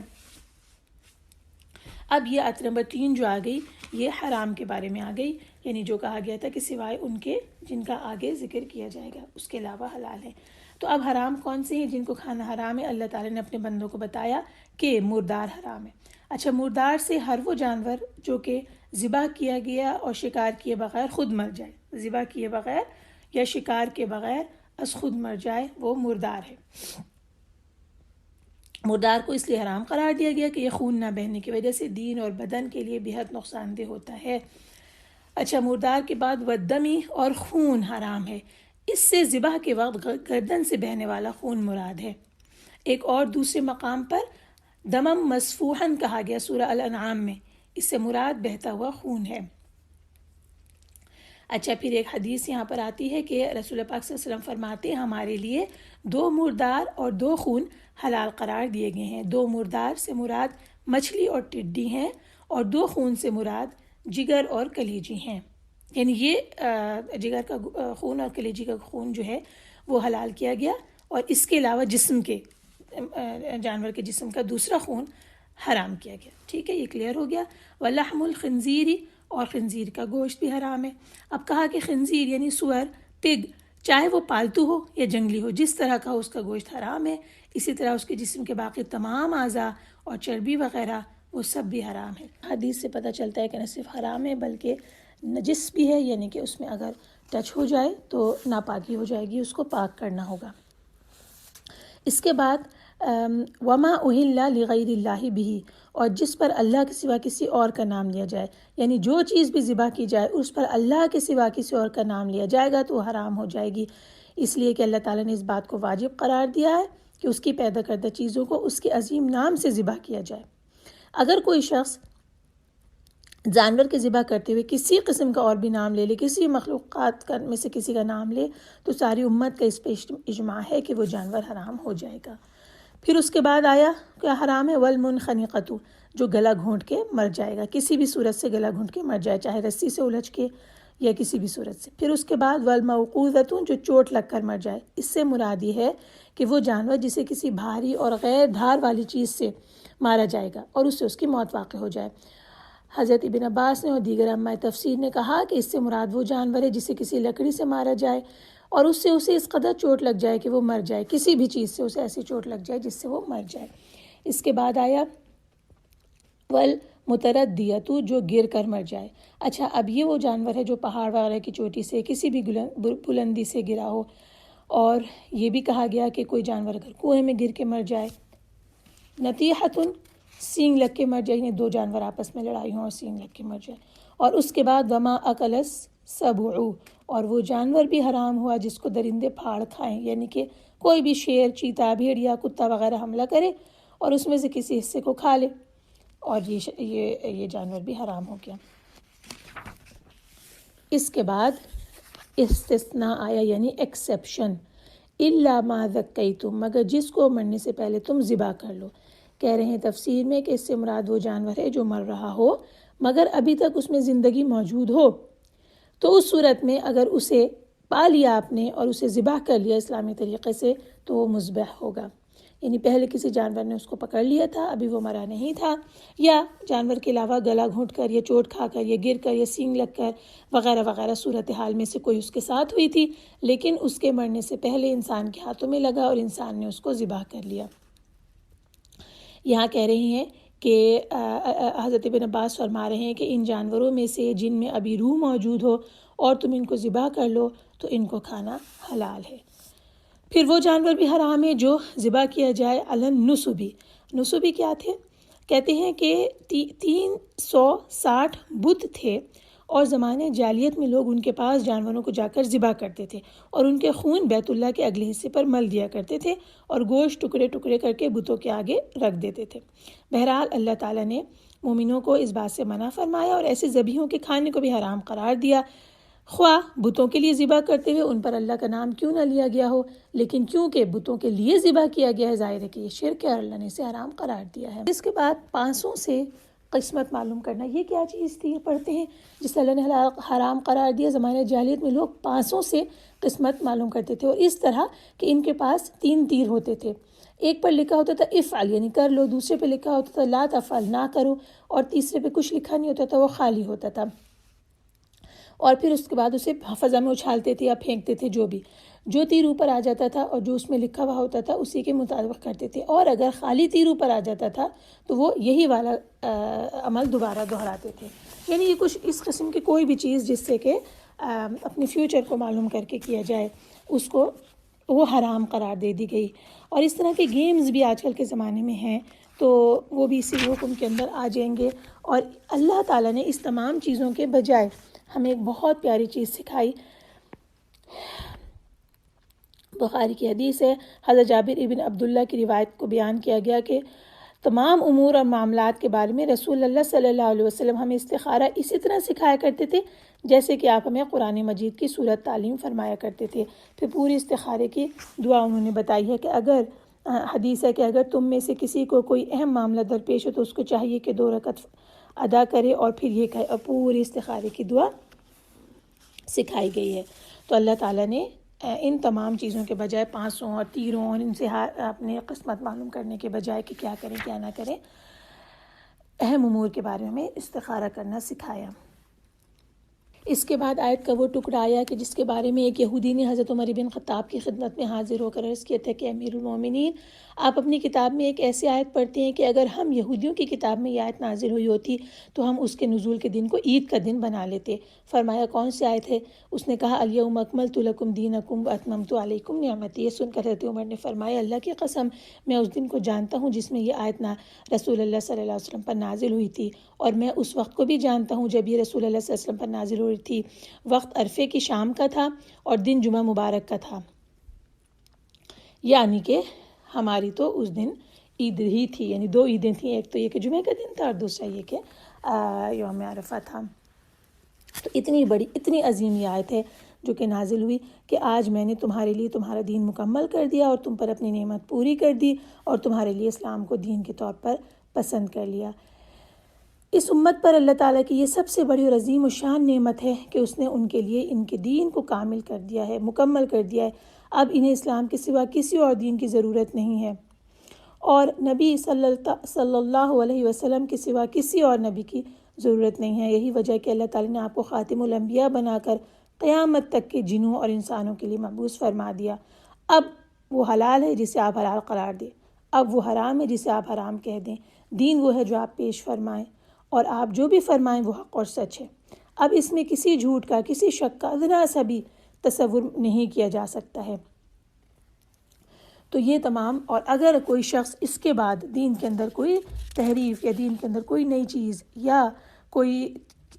اب یہ آیت نمبر 3 جو آ گئی یہ حرام کے بارے میں آ گئی، یعنی جو کہا گیا تھا کہ سوائے ان کے جن کا آگے ذکر کیا جائے گا اس کے علاوہ حلال ہے۔ تو اب حرام کون سے ہیں جن کو کھانا حرام ہے؟ اللہ تعالیٰ نے اپنے بندوں کو بتایا کہ مردار حرام ہے۔ اچھا، مردار سے ہر وہ جانور جو کہ ذبح کیا گیا اور شکار کیے بغیر خود مر جائے، ذبح کیے بغیر یا شکار کے بغیر از خود مر جائے، وہ مردار ہے۔ مردار کو اس لیے حرام قرار دیا گیا کہ یہ خون نہ بہنے کی وجہ سے دین اور بدن کے لیے بہت نقصان دہ ہوتا ہے۔ اچھا، مردار کے بعد ودمی اور خون حرام ہے، اس سے ذبح کے وقت گردن سے بہنے والا خون مراد ہے۔ ایک اور دوسرے مقام پر دمم مسفوحن کہا گیا سورہ الانعام میں، اس سے مراد بہتا ہوا خون ہے۔ اچھا، پھر ایک حدیث یہاں پر آتی ہے کہ رسول پاک صلی اللہ علیہ وسلم فرماتے ہیں ہمارے لیے 2 مردار اور 2 خون حلال قرار دیے گئے ہیں۔ 2 مردار سے مراد مچھلی اور ٹڈی ہیں، اور 2 خون سے مراد جگر اور کلیجی ہیں۔ یعنی یہ جگر کا خون اور کلیجی کا خون جو ہے وہ حلال کیا گیا، اور اس کے علاوہ جسم کے جانور کے جسم کا دوسرا خون حرام کیا گیا۔ ٹھیک ہے، یہ کلیئر ہو گیا۔ وَلَحْمُ الْخِنْزِيرِ، اور خنزیر کا گوشت بھی حرام ہے۔ اب کہا کہ خنزیر یعنی سور، پگ، چاہے وہ پالتو ہو یا جنگلی ہو، جس طرح کا اس کا گوشت حرام ہے، اسی طرح اس کے جسم کے باقی تمام اعضاء اور چربی وغیرہ وہ سب بھی حرام ہے۔ حدیث سے پتہ چلتا ہے کہ نہ صرف حرام ہے بلکہ نجس بھی ہے، یعنی کہ اس میں اگر ٹچ ہو جائے تو ناپاکی ہو جائے گی، اس کو پاک کرنا ہوگا۔ اس کے بعد وما اہل لغیر اللہ بھی، اور جس پر اللہ کے سوا کسی اور کا نام لیا جائے، یعنی جو چیز بھی ذبح کی جائے اس پر اللہ کے سوا کسی اور کا نام لیا جائے گا تو وہ حرام ہو جائے گی، اس لیے کہ اللہ تعالیٰ نے اس بات کو واجب قرار دیا ہے کہ اس کی پیدا کردہ چیزوں کو اس کے عظیم نام سے ذبح کیا جائے۔ اگر کوئی شخص جانور کے ذبح کرتے ہوئے کسی قسم کا اور بھی نام لے لے، کسی مخلوقات میں سے کسی کا نام لے، تو ساری امت کا اس پہ اجماع ہے کہ وہ جانور حرام ہو جائے گا۔ پھر اس کے بعد آیا کیا حرام ہے؟ والمنخنقۃ، جو گلا گھونٹ کے مر جائے گا، کسی بھی صورت سے گلا گھونٹ کے مر جائے، چاہے رسی سے الجھ کے یا کسی بھی صورت سے۔ پھر اس کے بعد والموقوذۃ، جو چوٹ لگ کر مر جائے۔ اس سے مراد یہ ہے کہ وہ جانور جسے کسی بھاری اور غیر دھار والی چیز سے مارا جائے گا اور اس سے اس کی موت واقع ہو جائے۔ حضرت ابن عباس نے اور دیگر علماء تفسیر نے کہا کہ اس سے مراد وہ جانور ہے جسے کسی لکڑی سے مارا جائے اور اس سے اسے اس قدر چوٹ لگ جائے کہ وہ مر جائے، کسی بھی چیز سے اسے ایسی چوٹ لگ جائے جس سے وہ مر جائے۔ اس کے بعد آیا والمتردیۃ، جو گر کر مر جائے۔ اچھا، اب یہ وہ جانور ہے جو پہاڑ وغیرہ کی چوٹی سے کسی بھی بلندی سے گرا ہو، اور یہ بھی کہا گیا کہ کوئی جانور اگر کنویں میں گر کے مر جائے۔ نطیحۃ، سینگ لگ کے مر جائے، یعنی 2 جانور آپس میں لڑائی ہوں اور سینگ لگ کے مر جائے۔ اور اس کے بعد وما اکل السبع، اور وہ جانور بھی حرام ہوا جس کو درندے پھاڑ کھائیں، یعنی کہ کوئی بھی شیر، چیتا، بھیڑیا، کتا وغیرہ حملہ کرے اور اس میں سے کسی حصے کو کھا لے، اور یہ جانور بھی حرام ہو گیا۔ اس کے بعد استثناء آیا، یعنی ایکسیپشن، الا ما ذکیتم، مگر جس کو مرنے سے پہلے تم ذبح کر لو۔ کہہ رہے ہیں تفسیر میں کہ اس سے مراد وہ جانور ہے جو مر رہا ہو مگر ابھی تک اس میں زندگی موجود ہو، تو اس صورت میں اگر اسے پا لیا آپ نے اور اسے ذبح کر لیا اسلامی طریقے سے تو وہ مذبح ہوگا، یعنی پہلے کسی جانور نے اس کو پکڑ لیا تھا، ابھی وہ مرا نہیں تھا، یا جانور کے علاوہ گلا گھونٹ کر یا چوٹ کھا کر یا گر کر یا سینگ لگ کر وغیرہ وغیرہ صورتحال میں سے کوئی اس کے ساتھ ہوئی تھی، لیکن اس کے مرنے سے پہلے انسان کے ہاتھوں میں لگا اور انسان نے اس کو ذبح کر لیا۔ یہاں کہہ رہے ہیں کہ حضرت ابن عباس فرما رہے ہیں کہ ان جانوروں میں سے جن میں ابھی روح موجود ہو اور تم ان کو ذبح کر لو تو ان کو کھانا حلال ہے۔ پھر وہ جانور بھی حرام ہے جو ذبح کیا جائے علن نصبی۔ نصبی کیا تھے؟ کہتے ہیں کہ 360 بت تھے، اور زمانے جاہلیت میں لوگ ان کے پاس جانوروں کو جا کر ذبح کرتے تھے اور ان کے خون بیت اللہ کے اگلے حصے پر مل دیا کرتے تھے اور گوشت ٹکڑے ٹکڑے کر کے بتوں کے آگے رکھ دیتے تھے۔ بہرحال اللہ تعالیٰ نے مومنوں کو اس بات سے منع فرمایا اور ایسے ذبیحوں کے کھانے کو بھی حرام قرار دیا، خواہ بتوں کے لیے ذبح کرتے ہوئے ان پر اللہ کا نام کیوں نہ لیا گیا ہو، لیکن کیونکہ بتوں کے لیے ذبح کیا گیا ہے، ظاہر ہے کہ یہ شرک ہے اور اللہ نے اسے حرام قرار دیا ہے۔ اس کے بعد پانسوں سے قسمت معلوم کرنا، یہ کیا چیز تھی؟ یہ پڑھتے ہیں جس اللہ نے حرام قرار دیا۔ زمانے جاہلیت میں لوگ پانسوں سے قسمت معلوم کرتے تھے، اور اس طرح کہ ان کے پاس 3 تیر ہوتے تھے، ایک پر لکھا ہوتا تھا افعل یعنی کر لو، دوسرے پہ لکھا ہوتا تھا لا تفعل نہ کرو، اور تیسرے پہ کچھ لکھا نہیں ہوتا تھا، وہ خالی ہوتا تھا۔ اور پھر اس کے بعد اسے فضا میں اچھالتے تھے یا پھینکتے تھے، جو تیر اوپر آ جاتا تھا اور جو اس میں لکھا ہوا ہوتا تھا اسی کے مطابق کرتے تھے، اور اگر خالی تیر اوپر آ جاتا تھا تو وہ یہی والا عمل دوبارہ دہراتے تھے. یعنی یہ کچھ اس قسم کی کوئی بھی چیز جس سے کہ اپنے فیوچر کو معلوم کر کے کیا جائے اس کو وہ حرام قرار دے دی گئی. اور اس طرح کے گیمز بھی آج کل کے زمانے میں ہیں تو وہ بھی اسی حکم کے اندر آ جائیں گے. اور اللہ تعالیٰ نے اس تمام چیزوں کے بجائے ہمیں ایک بہت پیاری چیز سکھائی. بخاری کی حدیث ہے، حضرت جابر ابن عبداللہ کی روایت کو بیان کیا گیا کہ تمام امور اور معاملات کے بارے میں رسول اللہ صلی اللہ علیہ وسلم ہمیں استخارہ اسی طرح سکھایا کرتے تھے جیسے کہ آپ ہمیں قرآن مجید کی صورت تعلیم فرمایا کرتے تھے. پھر پوری استخارے کی دعا انہوں نے بتائی ہے کہ اگر حدیث ہے کہ اگر تم میں سے کسی کو کوئی اہم معاملہ درپیش ہو تو اس کو چاہیے کہ 2 رکعت ادا کرے اور پھر یہ کہے، اور پوری استخارے کی دعا سکھائی گئی ہے. تو اللہ تعالیٰ نے ان تمام چیزوں کے بجائے 500 اور تیروں اور ان سے اپنے قسمت معلوم کرنے کے بجائے کہ کیا کریں کیا نہ کریں، اہم امور کے بارے میں استخارہ کرنا سکھایا. اس کے بعد آیت کا وہ ٹکڑا آیا کہ جس کے بارے میں ایک یہودی نے حضرت عمر بن خطاب کی خدمت میں حاضر ہو کر عرض کیا تھا کہ امیر المومنین، آپ اپنی کتاب میں ایک ایسی آیت پڑھتے ہیں کہ اگر ہم یہودیوں کی کتاب میں یہ آیت نازل ہوئی ہوتی تو ہم اس کے نزول کے دن کو عید کا دن بنا لیتے. فرمایا کون سی آیت ہے؟ اس نے کہا الیوم اکملت لکم دینکم واتممت علیکم نعمتی. یہ سن کر حضرت عمر نے فرمایا اللہ کی قسم میں اس دن کو جانتا ہوں جس میں یہ آیت رسول اللہ صلی اللہ علیہ وسلم پر نازل ہوئی تھی، اور میں اس وقت کو بھی جانتا ہوں جب یہ رسول اللہ صلی اللہ علیہ وسلم پر نازل ہوئی تھی. وقت عرفے کی شام کا تھا اور دن جمعہ مبارک کا تھا، یعنی کہ ہماری تو اس دن عید ہی تھی، یعنی 2 عیدیں تھیں، ایک تو یہ کہ جمعہ کا دن تھا اور دوسرا یہ کہ یوم عرفہ تھا. تو اتنی بڑی اتنی عظیم یہ آیت ہے جو کہ نازل ہوئی کہ آج میں نے تمہارے لیے تمہارا دین مکمل کر دیا اور تم پر اپنی نعمت پوری کر دی اور تمہارے لیے اسلام کو دین کے طور پر پسند کر لیا. اس امت پر اللہ تعالیٰ کی یہ سب سے بڑی اور عظیم و شان نعمت ہے کہ اس نے ان کے لیے ان کے دین کو کامل کر دیا ہے، مکمل کر دیا ہے. اب انہیں اسلام کے سوا کسی اور دین کی ضرورت نہیں ہے اور نبی صلی اللہ علیہ وسلم کے سوا کسی اور نبی کی ضرورت نہیں ہے. یہی وجہ کہ اللہ تعالیٰ نے آپ کو خاتم الانبیاء بنا کر قیامت تک کے جنوں اور انسانوں کے لیے مبعوث فرما دیا. اب وہ حلال ہے جسے آپ حلال قرار دیں، اب وہ حرام ہے جسے آپ حرام کہہ دیں. دین وہ ہے جو آپ پیش فرمائیں اور آپ جو بھی فرمائیں وہ حق اور سچ ہے. اب اس میں کسی جھوٹ کا، کسی شک کا ذرا سا بھی تصور نہیں کیا جا سکتا ہے. تو یہ تمام، اور اگر کوئی شخص اس کے بعد دین کے اندر کوئی تحریف یا دین کے اندر کوئی نئی چیز یا کوئی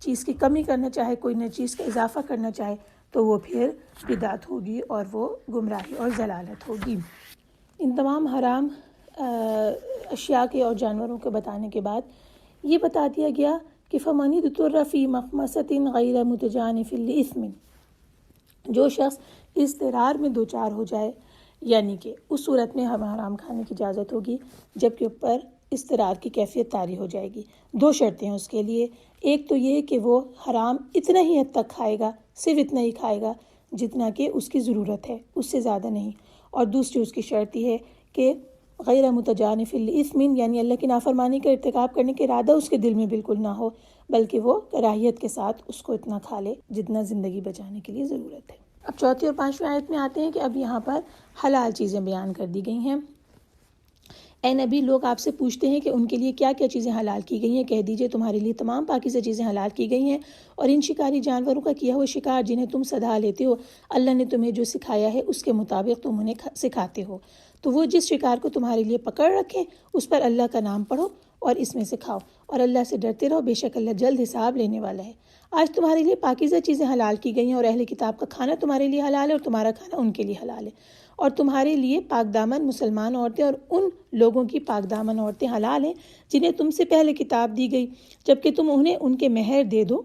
چیز کی کمی کرنا چاہے، کوئی نئی چیز کا اضافہ کرنا چاہے تو وہ پھر بدعت ہوگی اور وہ گمراہی اور ضلالت ہوگی. ان تمام حرام اشیاء کے اور جانوروں کے بتانے کے بعد یہ بتا دیا گیا کہ فَمَنِ اضْطُرَّ فِي مَخْمَصَةٍ غَيْرَ مُتَجَانِفٍ لِإِثْمٍ، جو شخص اضطرار میں دوچار ہو جائے، یعنی کہ اس صورت میں ہمیں حرام کھانے کی اجازت ہوگی جب کہ اوپر اضطرار کی کیفیت طاری ہو جائے گی. 2 شرطیں ہیں اس کے لیے. ایک تو یہ کہ وہ حرام اتنا ہی حد تک کھائے گا، صرف اتنا ہی کھائے گا جتنا کہ اس کی ضرورت ہے، اس سے زیادہ نہیں. اور دوسری اس کی شرط یہ ہے کہ غیر متجانف لِإِثْمٍ، یعنی اللہ کی نافرمانی کا ارتکاب کرنے کا ارادہ اس کے دل میں بالکل نہ ہو، بلکہ وہ کراہیت کے ساتھ اس کو اتنا کھا لے جتنا زندگی بچانے کے لیے ضرورت ہے. اب 4 اور 5 آیت میں آتے ہیں کہ اب یہاں پر حلال چیزیں بیان کر دی گئی ہیں. اے نبی، لوگ آپ سے پوچھتے ہیں کہ ان کے لیے کیا کیا چیزیں حلال کی گئی ہیں. کہہ دیجئے تمہارے لیے تمام پاکیزہ چیزیں حلال کی گئی ہیں اور ان شکاری جانوروں کا کیا ہوا شکار جنہیں تم سدھا لیتے ہو، اللہ نے تمہیں جو سکھایا ہے اس کے مطابق تم انہیں سکھاتے ہو. تو وہ جس شکار کو تمہارے لیے پکڑ رکھیں اس پر اللہ کا نام پڑھو اور اس میں سے کھاؤ اور اللہ سے ڈرتے رہو، بے شک اللہ جلد حساب لینے والا ہے. آج تمہارے لیے پاکیزہ چیزیں حلال کی گئی ہیں اور اہل کتاب کا کھانا تمہارے لیے حلال ہے اور تمہارا کھانا ان کے لیے حلال ہے. اور تمہارے لیے پاک دامن مسلمان عورتیں اور ان لوگوں کی پاک دامن عورتیں حلال ہیں جنہیں تم سے پہلے کتاب دی گئی، جبکہ تم انہیں ان کے مہر دے دو.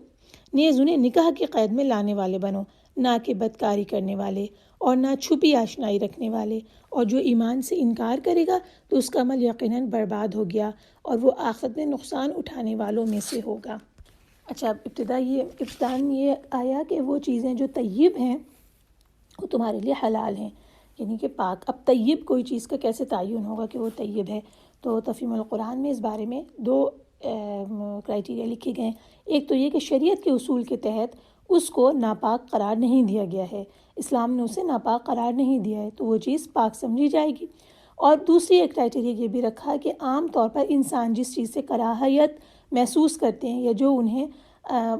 نیز انہیں نکاح کی قید میں لانے والے بنو، نہ کہ بدکاری کرنے والے اور نہ چھپی آشنائی رکھنے والے. اور جو ایمان سے انکار کرے گا تو اس کا عمل یقیناً برباد ہو گیا اور وہ آخرت میں نقصان اٹھانے والوں میں سے ہوگا. اچھا، ابتداً یہ آیا کہ وہ چیزیں جو طیب ہیں وہ تمہارے لیے حلال ہیں، یعنی کہ پاک. اب طیب کوئی چیز کا کیسے تعین ہوگا کہ وہ طیب ہے؟ تو تفہیم القرآن میں اس بارے میں 2 کرائٹیریا لکھے گئے ہیں. ایک تو یہ کہ شریعت کے اصول کے تحت اس کو ناپاک قرار نہیں دیا گیا ہے، اسلام نے اسے ناپاک قرار نہیں دیا ہے، تو وہ چیز پاک سمجھی جائے گی۔ اور دوسری ایک کرائٹیریا یہ بھی رکھا کہ عام طور پر انسان جس چیز سے کراہیت محسوس کرتے ہیں یا جو انہیں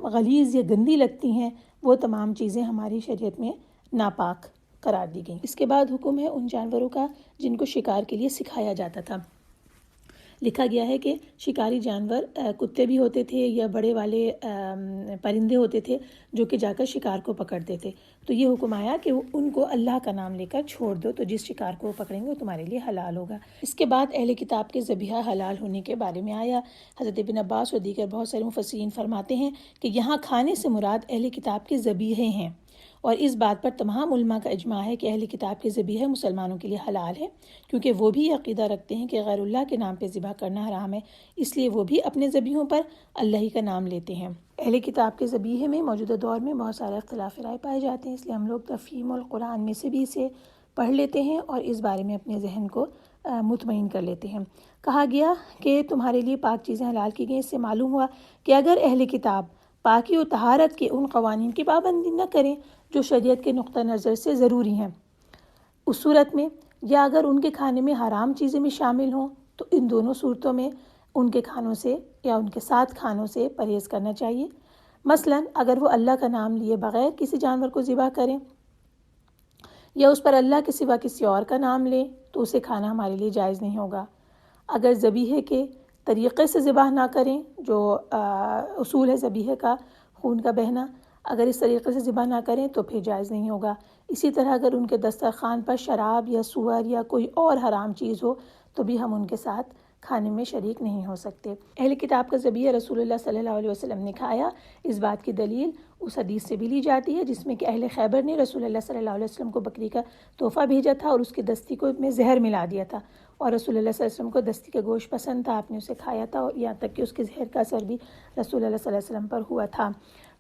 غلیظ یا گندی لگتی ہیں، وہ تمام چیزیں ہماری شریعت میں ناپاک قرار دی گئیں۔ اس کے بعد حکم ہے ان جانوروں کا جن کو شکار کے لیے سکھایا جاتا تھا۔ لکھا گیا ہے کہ شکاری جانور کتے بھی ہوتے تھے یا بڑے والے پرندے ہوتے تھے جو کہ جا کر شکار کو پکڑتے تھے، تو یہ حکم آیا کہ ان کو اللہ کا نام لے کر چھوڑ دو، تو جس شکار کو وہ پکڑیں گے وہ تمہارے لیے حلال ہوگا۔ اس کے بعد اہل کتاب کے ذبیحہ حلال ہونے کے بارے میں آیا۔ حضرت ابن عباس اور دیگر بہت سارے مفسرین فرماتے ہیں کہ یہاں کھانے سے مراد اہل کتاب کے ذبیحے ہیں، اور اس بات پر تمام علماء کا اجماع ہے کہ اہل کتاب کے ذبیحے مسلمانوں کے لیے حلال ہیں، کیونکہ وہ بھی عقیدہ رکھتے ہیں کہ غیر اللہ کے نام پہ ذبح کرنا حرام ہے، اس لیے وہ بھی اپنے ذبیحوں پر اللہ ہی کا نام لیتے ہیں۔ اہل کتاب کے ذبیحے میں موجودہ دور میں بہت سارے اختلاف رائے پائے جاتے ہیں، اس لیے ہم لوگ تفہیم القرآن میں سے بھی اسے پڑھ لیتے ہیں اور اس بارے میں اپنے ذہن کو مطمئن کر لیتے ہیں۔ کہا گیا کہ تمہارے لیے پاک چیزیں حلال کی گئیں، اس سے معلوم ہوا کہ اگر اہل کتاب پاکی و طہارت کے ان قوانین کی پابندی نہ کریں جو شریعت کے نقطہ نظر سے ضروری ہیں، اس صورت میں یا اگر ان کے کھانے میں حرام چیزیں بھی شامل ہوں، تو ان دونوں صورتوں میں ان کے کھانوں سے یا ان کے ساتھ کھانوں سے پرہیز کرنا چاہیے۔ مثلا اگر وہ اللہ کا نام لیے بغیر کسی جانور کو ذبح کریں یا اس پر اللہ کے سوا کسی اور کا نام لیں تو اسے کھانا ہمارے لیے جائز نہیں ہوگا۔ اگر ذبیحے کے طریقے سے ذبح نہ کریں، جو اصول ہے ذبیحے کا خون کا بہنا، اگر اس طریقے سے ذبح نہ کریں تو پھر جائز نہیں ہوگا۔ اسی طرح اگر ان کے دسترخوان پر شراب یا سور یا کوئی اور حرام چیز ہو تو بھی ہم ان کے ساتھ کھانے میں شریک نہیں ہو سکتے۔ اہل کتاب کا ذبیحہ رسول اللہ صلی اللہ علیہ وسلم نے کھایا، اس بات کی دلیل اس حدیث سے بھی لی جاتی ہے جس میں کہ اہل خیبر نے رسول اللہ صلی اللہ علیہ وسلم کو بکری کا تحفہ بھیجا تھا اور اس کی دستی کو میں زہر ملا دیا تھا، اور رسول اللہ صلی اللہ علیہ وسلم کو دستی کا گوشت پسند تھا، آپ نے اسے کھایا تھا، اور یہاں تک کہ اس کے زہر کا اثر بھی رسول اللہ صلی اللہ علیہ وسلم پر ہوا تھا،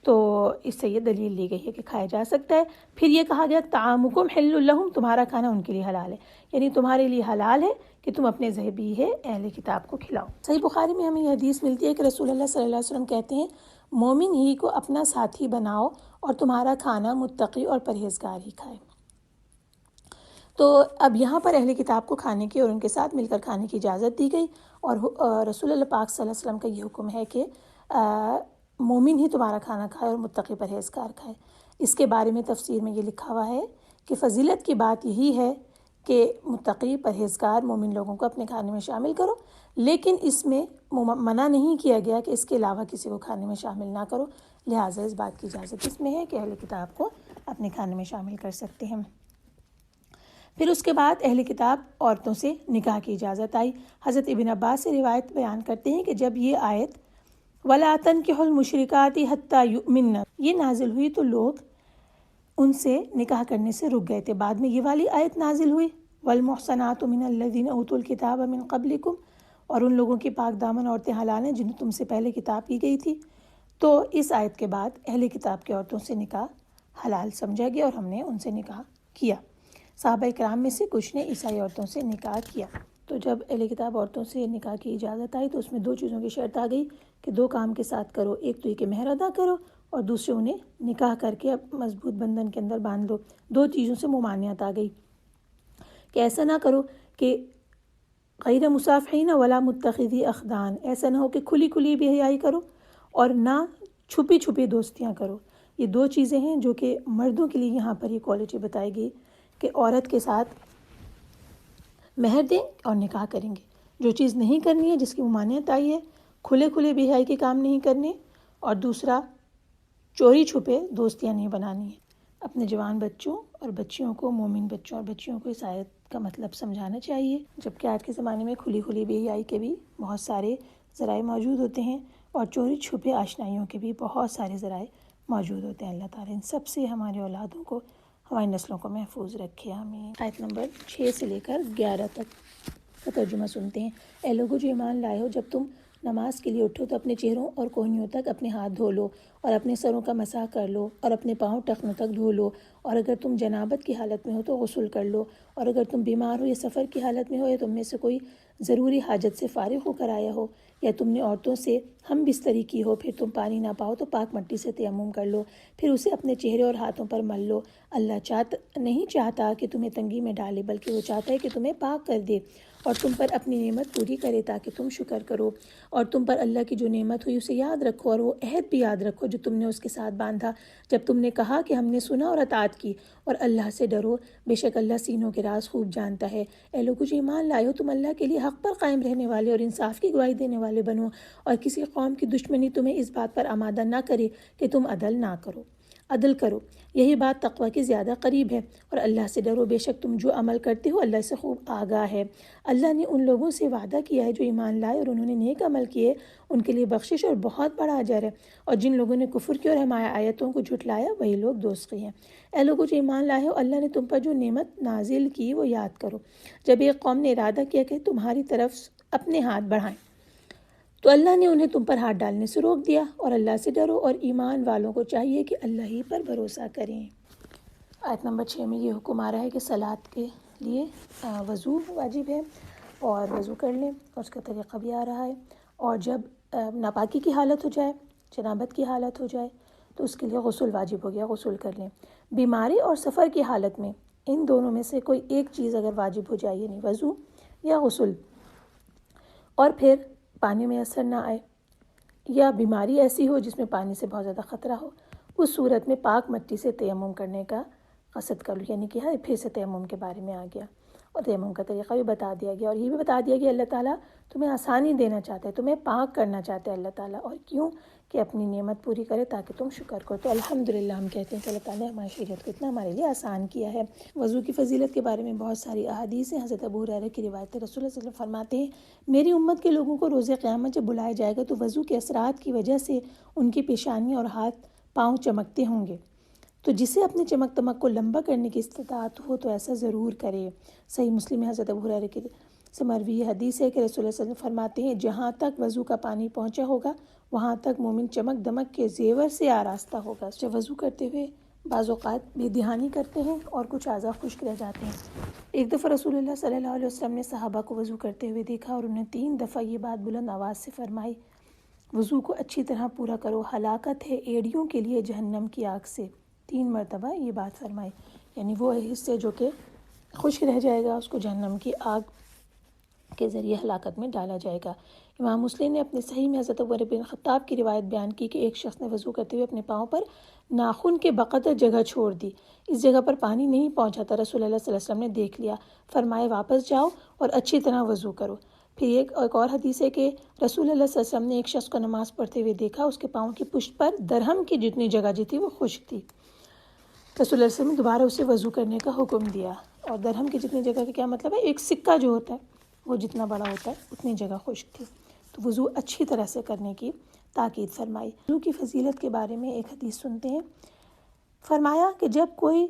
تو اس سے یہ دلیل لی گئی ہے کہ کھایا جا سکتا ہے۔ پھر یہ کہا گیا طعامکم حل لہم، تمہارا کھانا ان کے لیے حلال ہے، یعنی تمہارے لیے حلال ہے کہ تم اپنے ذبیحے اہل کتاب کو کھلاؤ۔ صحیح بخاری میں ہمیں یہ حدیث ملتی ہے کہ رسول اللہ صلی اللہ علیہ وسلم کہتے ہیں مومن ہی کو اپنا ساتھی بناؤ اور تمہارا کھانا متقی اور پرہیزگار ہی کھائے۔ تو اب یہاں پر اہل کتاب کو کھانے کی اور ان کے ساتھ مل کر کھانے کی اجازت دی گئی، اور رسول اللہ پاک صلی اللہ علیہ وسلم کا یہ حکم ہے کہ مومن ہی تمہارا کھانا کھائے اور متقی پرہیزگار کھائے۔ اس کے بارے میں تفسیر میں یہ لکھا ہوا ہے کہ فضیلت کی بات یہی ہے کہ متقی پرہیزگار مومن لوگوں کو اپنے کھانے میں شامل کرو، لیکن اس میں منع نہیں کیا گیا کہ اس کے علاوہ کسی کو کھانے میں شامل نہ کرو، لہٰذا اس بات کی اجازت اس میں ہے کہ اہل کتاب کو اپنے کھانے میں شامل کر سکتے ہیں۔ پھر اس کے بعد اہل کتاب عورتوں سے نکاح کی اجازت آئی۔ حضرت ابن عباس سے روایت بیان کرتے ہیں کہ جب یہ آیت وَلَا تَنْكِحُوا الْمُشْرِكَاتِ حَتَّى يُؤْمِنَّ یہ نازل ہوئی تو لوگ ان سے نکاح کرنے سے رک گئے تھے۔ بعد میں یہ والی آیت نازل ہوئی وَالْمُحْصَنَاتُ مِنَ الَّذِينَ أُوتُوا الْكِتَابَ مِنْ قَبْلِكُمْ، اور ان لوگوں کی پاک دامن عورتیں حلال ہیں جنہیں تم سے پہلے کتاب کی گئی تھی۔ تو اس آیت کے بعد اہل کتاب کی عورتوں سے نکاح حلال سمجھا گیا اور ہم نے ان سے نکاح کیا۔ صحابہ کرام میں سے کچھ نے عیسائی عورتوں سے نکاح کیا۔ تو جب اہل کتاب عورتوں سے نکاح کی اجازت آئی تو اس میں دو چیزوں کی شرط آ گئی کہ دو کام کے ساتھ کرو، ایک تو یہ کہ مہر ادا کرو اور دوسرے انہیں نکاح کر کے مضبوط بندھن کے اندر باندھ دو۔ دو چیزوں سے ممانعت آ گئی کہ ایسا نہ کرو کہ غیر مصافحین ولا متخذی اخدان، ایسا نہ ہو کہ کھلی کھلی بے حیائی کرو اور نہ چھپی چھپی دوستیاں کرو۔ یہ دو چیزیں ہیں جو کہ مردوں کے لیے یہاں پر یہ کوالٹی بتائی گئی کہ عورت کے ساتھ مہر دیں اور نکاح کریں گے۔ جو چیز نہیں کرنی ہے، جس کی ممانعت آئی ہے، کھلے کھلے بے حیائی کے کام نہیں کرنے، اور دوسرا چوری چھپے دوستیاں نہیں بنانی ہیں۔ اپنے جوان بچوں اور بچیوں کو، مومن بچوں اور بچیوں کو اس آیت کا مطلب سمجھانا چاہیے، جبکہ آج کے زمانے میں کھلی کھلی بے حیائی کے بھی بہت سارے ذرائع موجود ہوتے ہیں اور چوری چھپے آشنائیوں کے بھی بہت سارے ذرائع موجود ہوتے ہیں۔ اللہ تعالیٰ ان سب سے ہمارے اولادوں کو، ہماری نسلوں کو محفوظ رکھے، آمین۔ آیت نمبر 6 سے لے کر 11 تک کا ترجمہ سنتے ہیں۔ اے لوگو جو ایمان لائے ہو، جب تم نماز کے لیے اٹھو تو اپنے چہروں اور کوہنیوں تک اپنے ہاتھ دھو لو اور اپنے سروں کا مسح کر لو اور اپنے پاؤں ٹخنوں تک دھو لو، اور اگر تم جنابت کی حالت میں ہو تو غسل کر لو، اور اگر تم بیمار ہو یا سفر کی حالت میں ہو یا تم میں سے کوئی ضروری حاجت سے فارغ ہو کر آیا ہو یا تم نے عورتوں سے ہم بستری کی ہو، پھر تم پانی نہ پاؤ تو پاک مٹی سے تیمم کر لو، پھر اسے اپنے چہرے اور ہاتھوں پر مل لو۔ اللہ نہیں چاہتا کہ تمہیں تنگی میں ڈالے، بلکہ وہ چاہتا ہے کہ تمہیں پاک کر دے اور تم پر اپنی نعمت پوری کرے تاکہ تم شکر کرو، اور تم پر اللہ کی جو نعمت ہوئی اسے یاد رکھو، اور وہ عہد بھی یاد رکھو جو تم نے اس کے ساتھ باندھا جب تم نے کہا کہ ہم نے سنا اور اطاعت کی، اور اللہ سے ڈرو، بے شک اللہ سینوں کے راز خوب جانتا ہے۔ اے لوگو جو ایمان لائے ہو، تم اللہ کے لیے حق پر قائم رہنے والے اور انصاف کی گواہی دینے والے بنو، اور کسی قوم کی دشمنی تمہیں اس بات پر آمادہ نہ کرے کہ تم عدل کرو، یہی بات تقوی کے زیادہ قریب ہے، اور اللہ سے ڈرو، بے شک تم جو عمل کرتے ہو اللہ سے خوب آگاہ ہے۔ اللہ نے ان لوگوں سے وعدہ کیا ہے جو ایمان لائے اور انہوں نے نیک عمل کیے، ان کے لیے بخشش اور بہت بڑا اجر ہے، اور جن لوگوں نے کفر کیا اور ہماری آیتوں کو جھٹلایا وہی لوگ دوزخی ہیں۔ اے لوگوں جو ایمان لائے ہو، اللہ نے تم پر جو نعمت نازل کی وہ یاد کرو، جب ایک قوم نے ارادہ کیا کہ تمہاری طرف اپنے ہاتھ بڑھائیں تو اللہ نے انہیں تم پر ہاتھ ڈالنے سے روک دیا، اور اللہ سے ڈرو، اور ایمان والوں کو چاہیے کہ اللہ ہی پر بھروسہ کریں۔ آیت نمبر 6 میں یہ حکم آ رہا ہے کہ صلاۃ کے لیے وضو واجب ہے، اور وضو کر لیں، اور اس کا طریقہ بھی آ رہا ہے، اور جب ناپاکی کی حالت ہو جائے، جنابت کی حالت ہو جائے تو اس کے لیے غسل واجب ہو گیا، غسل کر لیں۔ بیماری اور سفر کی حالت میں ان دونوں میں سے کوئی ایک چیز اگر واجب ہو جائے، یعنی وضو یا غسل، اور پھر پانی میں اثر نہ آئے، یا بیماری ایسی ہو جس میں پانی سے بہت زیادہ خطرہ ہو، اس صورت میں پاک مٹی سے تیمم کرنے کا قصد کر لو، یعنی کہ پھر سے تیمم کے بارے میں آ گیا، اور تیمم کا طریقہ بھی بتا دیا گیا، اور یہ بھی بتا دیا گیا اللہ تعالیٰ تمہیں آسانی دینا چاہتا ہے، تمہیں پاک کرنا چاہتا ہے اللہ تعالیٰ، اور کیوں کہ اپنی نعمت پوری کرے تاکہ تم شکر کرو۔ تو الحمدللہ ہم کہتے ہیں کہ اللہ تعالیٰ نے ہماری شریعت کو اتنا ہمارے لیے آسان کیا ہے۔ وضو کی فضیلت کے بارے میں بہت ساری احادیث ہیں۔ حضرت ابو ہریرہ کی روایت ہے، رسول اللہ صلی اللہ علیہ وسلم فرماتے ہیں، میری امت کے لوگوں کو روز قیامت جب بلایا جائے گا تو وضو کے اثرات کی وجہ سے ان کی پیشانی اور ہاتھ پاؤں چمکتے ہوں گے، تو جسے اپنے چمک دمک کو لمبا کرنے کی استطاعت ہو تو ایسا ضرور کرے۔ صحیح مسلم میں حضرت ابو ہریرہ کی سے مروی حدیث ہے کہ رسول اللہ صلی اللہ علیہ وسلم فرماتے ہیں، جہاں تک وضو کا پانی پہنچا ہوگا وہاں تک مومن چمک دمک کے زیور سے آراستہ ہوگا۔ جب وضو کرتے ہوئے بعض اوقات بے دہانی کرتے ہیں اور کچھ اعضاء خشک رہ جاتے ہیں۔ ایک دفعہ رسول اللہ صلی اللہ علیہ وسلم نے صحابہ کو وضو کرتے ہوئے دیکھا، اور انہیں 3 دفعہ یہ بات بلند آواز سے فرمائی، وضو کو اچھی طرح پورا کرو، ہلاکت ہے ایڑیوں کے لیے جہنم کی آگ سے۔ 3 مرتبہ یہ بات فرمائی، یعنی وہ حصے جو کہ خشک رہ جائے گا اس کو جہنم کی آگ کے ذریعے ہلاکت میں ڈالا جائے گا۔ امام مسلم نے اپنے صحیح میں حضرت عمر بن خطاب کی روایت بیان کی کہ ایک شخص نے وضو کرتے ہوئے اپنے پاؤں پر ناخن کے بقدر جگہ چھوڑ دی، اس جگہ پر پانی نہیں پہنچا تھا۔ رسول اللہ صلی اللہ علیہ وسلم نے دیکھ لیا، فرمائے واپس جاؤ اور اچھی طرح وضو کرو۔ پھر ایک اور حدیث ہے کہ رسول اللہ صلی اللہ علیہ وسلم نے ایک شخص کو نماز پڑھتے ہوئے دیکھا، اس کے پاؤں کی پشت پر درہم کی جتنی جگہ جو تھی وہ خشک تھی۔ رسول اللہ علیہ وسلم نے دوبارہ اسے وضو کرنے کا حکم دیا، اور درہم کی جتنی جگہ کا کیا مطلب ہے؟ ایک سکہ جو ہوتا ہے وہ جتنا بڑا ہوتا ہے اتنی جگہ خشک تھی، تو وضو اچھی طرح سے کرنے کی تاکید فرمائی۔ وضو کی فضیلت کے بارے میں ایک حدیث سنتے ہیں، فرمایا کہ جب کوئی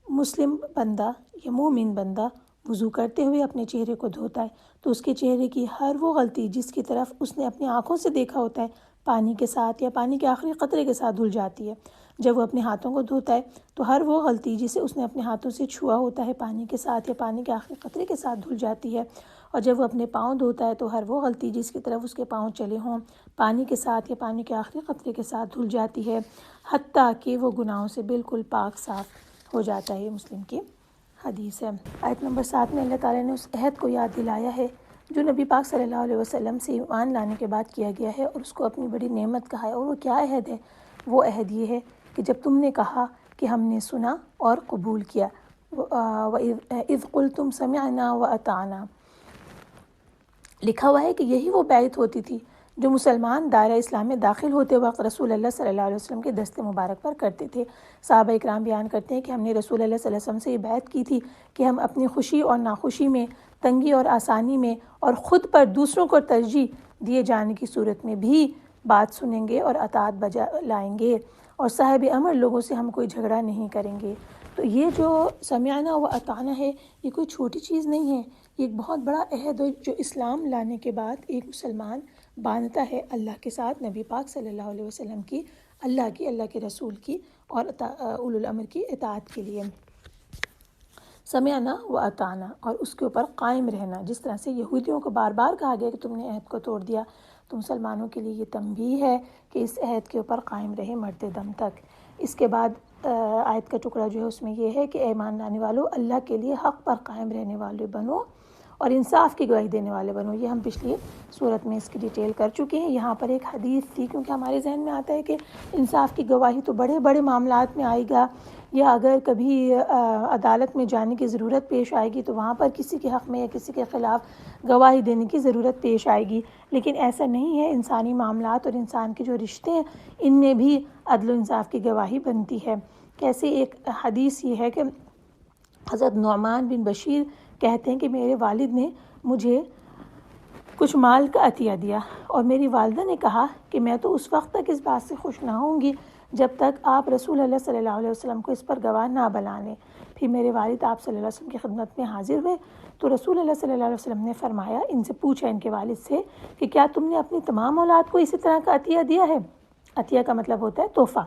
مسلم بندہ یا مومن بندہ وضو کرتے ہوئے اپنے چہرے کو دھوتا ہے تو اس کے چہرے کی ہر وہ غلطی جس کی طرف اس نے اپنی آنکھوں سے دیکھا ہوتا ہے پانی کے ساتھ یا پانی کے آخری قطرے کے ساتھ دھل جاتی ہے۔ جب وہ اپنے ہاتھوں کو دھوتا ہے تو ہر وہ غلطی جسے اس نے اپنے ہاتھوں سے چھوا ہوتا ہے پانی کے ساتھ یا پانی کے آخری قطرے کے ساتھ دھل جاتی ہے، اور جب وہ اپنے پاؤں دھوتا ہے تو ہر وہ غلطی جس کی طرف اس کے پاؤں چلے ہوں پانی کے ساتھ یا پانی کے آخری قطرے کے ساتھ دھل جاتی ہے، حتیٰ کہ وہ گناہوں سے بالکل پاک صاف ہو جاتا ہے۔ مسلم کی حدیث ہے۔ آیت نمبر 7 میں اللہ تعالیٰ نے اس عہد کو یاد دلایا ہے جو نبی پاک صلی اللہ علیہ وسلم سے ایمان لانے کے بعد کیا گیا ہے، اور اس کو اپنی بڑی نعمت کہا ہے، اور وہ کیا عہد ہے؟ وہ عہد یہ ہے کہ جب تم نے کہا کہ ہم نے سنا اور قبول کیا، وَإِذْ قُلْتُمْ سَمِعْنَا وَأَطَعْنَا، لکھا ہوا ہے کہ یہی وہ بیعت ہوتی تھی جو مسلمان دائرہ اسلام میں داخل ہوتے وقت رسول اللہ صلی اللہ علیہ وسلم کے دست مبارک پر کرتے تھے۔ صحابہ اکرام بیان کرتے ہیں کہ ہم نے رسول اللہ صلی اللہ علیہ وسلم سے یہ بیعت کی تھی کہ ہم اپنی خوشی اور ناخوشی میں، تنگی اور آسانی میں، اور خود پر دوسروں کو ترجیح دیے جانے کی صورت میں بھی بات سنیں گے اور اطاعت بجا لائیں گے، اور صاحب امر لوگوں سے ہم کوئی جھگڑا نہیں کریں گے۔ تو یہ جو سمعنا و اطعنا ہے یہ کوئی چھوٹی چیز نہیں ہے، یہ ایک بہت بڑا عہد ہے جو اسلام لانے کے بعد ایک مسلمان باندھتا ہے اللہ کے ساتھ، نبی پاک صلی اللہ علیہ وسلم کی، اللہ کے رسول کی اور اولو الامر کی اطاعت کے لیے۔ سمعنا و اطعنا، اور اس کے اوپر قائم رہنا، جس طرح سے یہودیوں کو بار بار کہا گیا کہ تم نے عہد کو توڑ دیا، تو مسلمانوں کے لیے یہ تنبیہ ہے کہ اس عہد کے اوپر قائم رہے مرتے دم تک۔ اس کے بعد آیت کا ٹکڑا جو ہے اس میں یہ ہے کہ اے ایمان لانے والو اللہ کے لیے حق پر قائم رہنے والے بنو اور انصاف کی گواہی دینے والے بنو۔ یہ ہم پچھلی صورت میں اس کی ڈیٹیل کر چکے ہیں۔ یہاں پر ایک حدیث تھی، کیونکہ ہمارے ذہن میں آتا ہے کہ انصاف کی گواہی تو بڑے بڑے معاملات میں آئے گا، یا اگر کبھی عدالت میں جانے کی ضرورت پیش آئے گی تو وہاں پر کسی کے حق میں یا کسی کے خلاف گواہی دینے کی ضرورت پیش آئے گی، لیکن ایسا نہیں ہے۔ انسانی معاملات اور انسان کے جو رشتے ہیں ان میں بھی عدل و انصاف کی گواہی بنتی ہے۔ کیسے ایک حدیث یہ ہے کہ حضرت نعمان بن بشیر کہتے ہیں کہ میرے والد نے مجھے کچھ مال کا عطیہ دیا اور میری والدہ نے کہا کہ میں تو اس وقت تک اس بات سے خوش نہ ہوں گی جب تک آپ رسول اللہ صلی اللہ علیہ وسلم کو اس پر گواہ نہ بنا لیں۔ پھر میرے والد آپ صلی اللہ علیہ وسلم کی خدمت میں حاضر ہوئے تو رسول اللہ صلی اللہ علیہ وسلم نے فرمایا، ان سے پوچھا ان کے والد سے کہ کیا تم نے اپنی تمام اولاد کو اسی طرح کا عطیہ دیا ہے؟ عطیہ کا مطلب ہوتا ہے تحفہ۔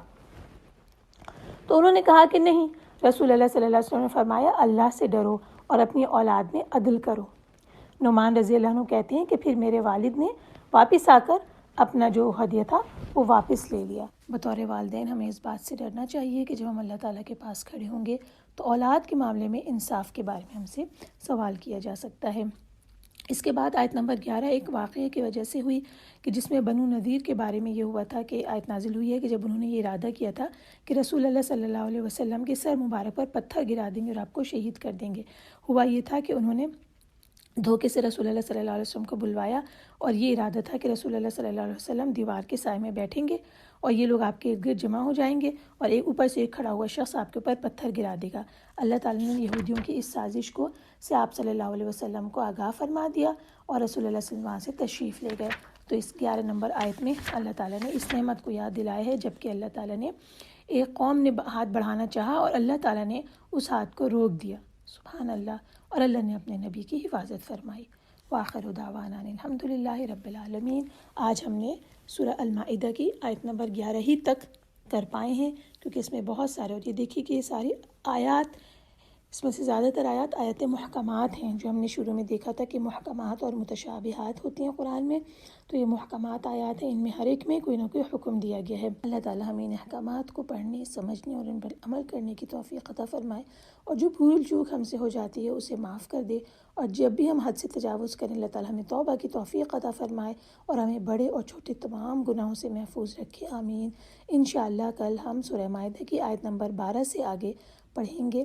تو انہوں نے کہا کہ نہیں۔ رسول اللہ صلی اللہ علیہ وسلم نے فرمایا، اللہ سے ڈرو اور اپنی اولاد میں عدل کرو۔ نعمان رضی اللہ عنہ کہتے ہیں کہ پھر میرے والد نے واپس آ کر اپنا جو ہدیہ تھا وہ واپس لے لیا۔ بطور والدین ہمیں اس بات سے ڈرنا چاہیے کہ جب ہم اللہ تعالیٰ کے پاس کھڑے ہوں گے تو اولاد کے معاملے میں انصاف کے بارے میں ہم سے سوال کیا جا سکتا ہے۔ اس کے بعد آیت نمبر 11 ایک واقعے کی وجہ سے ہوئی کہ جس میں بنو نذیر کے بارے میں یہ ہوا تھا کہ آیت نازل ہوئی ہے کہ جب انہوں نے یہ ارادہ کیا تھا کہ رسول اللہ صلی اللہ علیہ وسلم کے سر مبارک پر پتھر گرا دیں گے اور آپ کو شہید کر دیں گے۔ ہوا یہ تھا کہ انہوں نے دھوکے سے رسول اللہ صلی اللہ علیہ وسلم کو بلوایا اور یہ ارادہ تھا کہ رسول اللہ صلی اللہ علیہ وسلم دیوار کے سائے میں بیٹھیں گے اور یہ لوگ آپ کے ارد گرد جمع ہو جائیں گے اور ایک اوپر سے ایک کھڑا ہوا شخص آپ کے اوپر پتھر گرا دے گا۔ اللہ تعالیٰ نے یہودیوں کی اس سازش کو سے آپ صلی اللہ علیہ وسلم کو آگاہ فرما دیا اور رسول اللہ صلی اللہ علیہ وسلم وہاں سے تشریف لے گئے۔ تو اس 11 نمبر آیت میں اللہ تعالیٰ نے اس نعمت کو یاد دلایا ہے، جبکہ اللہ تعالیٰ نے ایک قوم نے ہاتھ بڑھانا چاہا اور اللہ تعالیٰ نے اس ہاتھ کو روک دیا، سبحان اللہ، اور اللہ نے اپنے نبی کی حفاظت فرمائی۔ وآخر دعوانا الحمدللہ رب العالمین۔ آج ہم نے سورہ المائدہ کی آیت نمبر 11 ہی تک کر پائے ہیں، کیونکہ اس میں بہت سارے، اور یہ دیکھیے کہ یہ ساری آیات، اس میں سے زیادہ تر آیات محکمات ہیں، جو ہم نے شروع میں دیکھا تھا کہ محکمات اور متشابہات ہوتی ہیں قرآن میں، تو یہ محکمات آیات ہیں، ان میں ہر ایک میں کوئی نہ کوئی حکم دیا گیا ہے۔ اللہ تعالیٰ ہمیں ان احکامات کو پڑھنے، سمجھنے اور ان پر عمل کرنے کی توفیق عطا فرمائے، اور جو بھول چوک ہم سے ہو جاتی ہے اسے معاف کر دے، اور جب بھی ہم حد سے تجاوز کریں اللہ تعالیٰ ہمیں توبہ کی توفیق عطا فرمائے اور ہمیں بڑے اور چھوٹے تمام گناہوں سے محفوظ رکھے، آمین۔ انشاءاللہ کل ہم سورہ مائدہ کی آیت نمبر 12 سے آگے پڑھیں گے۔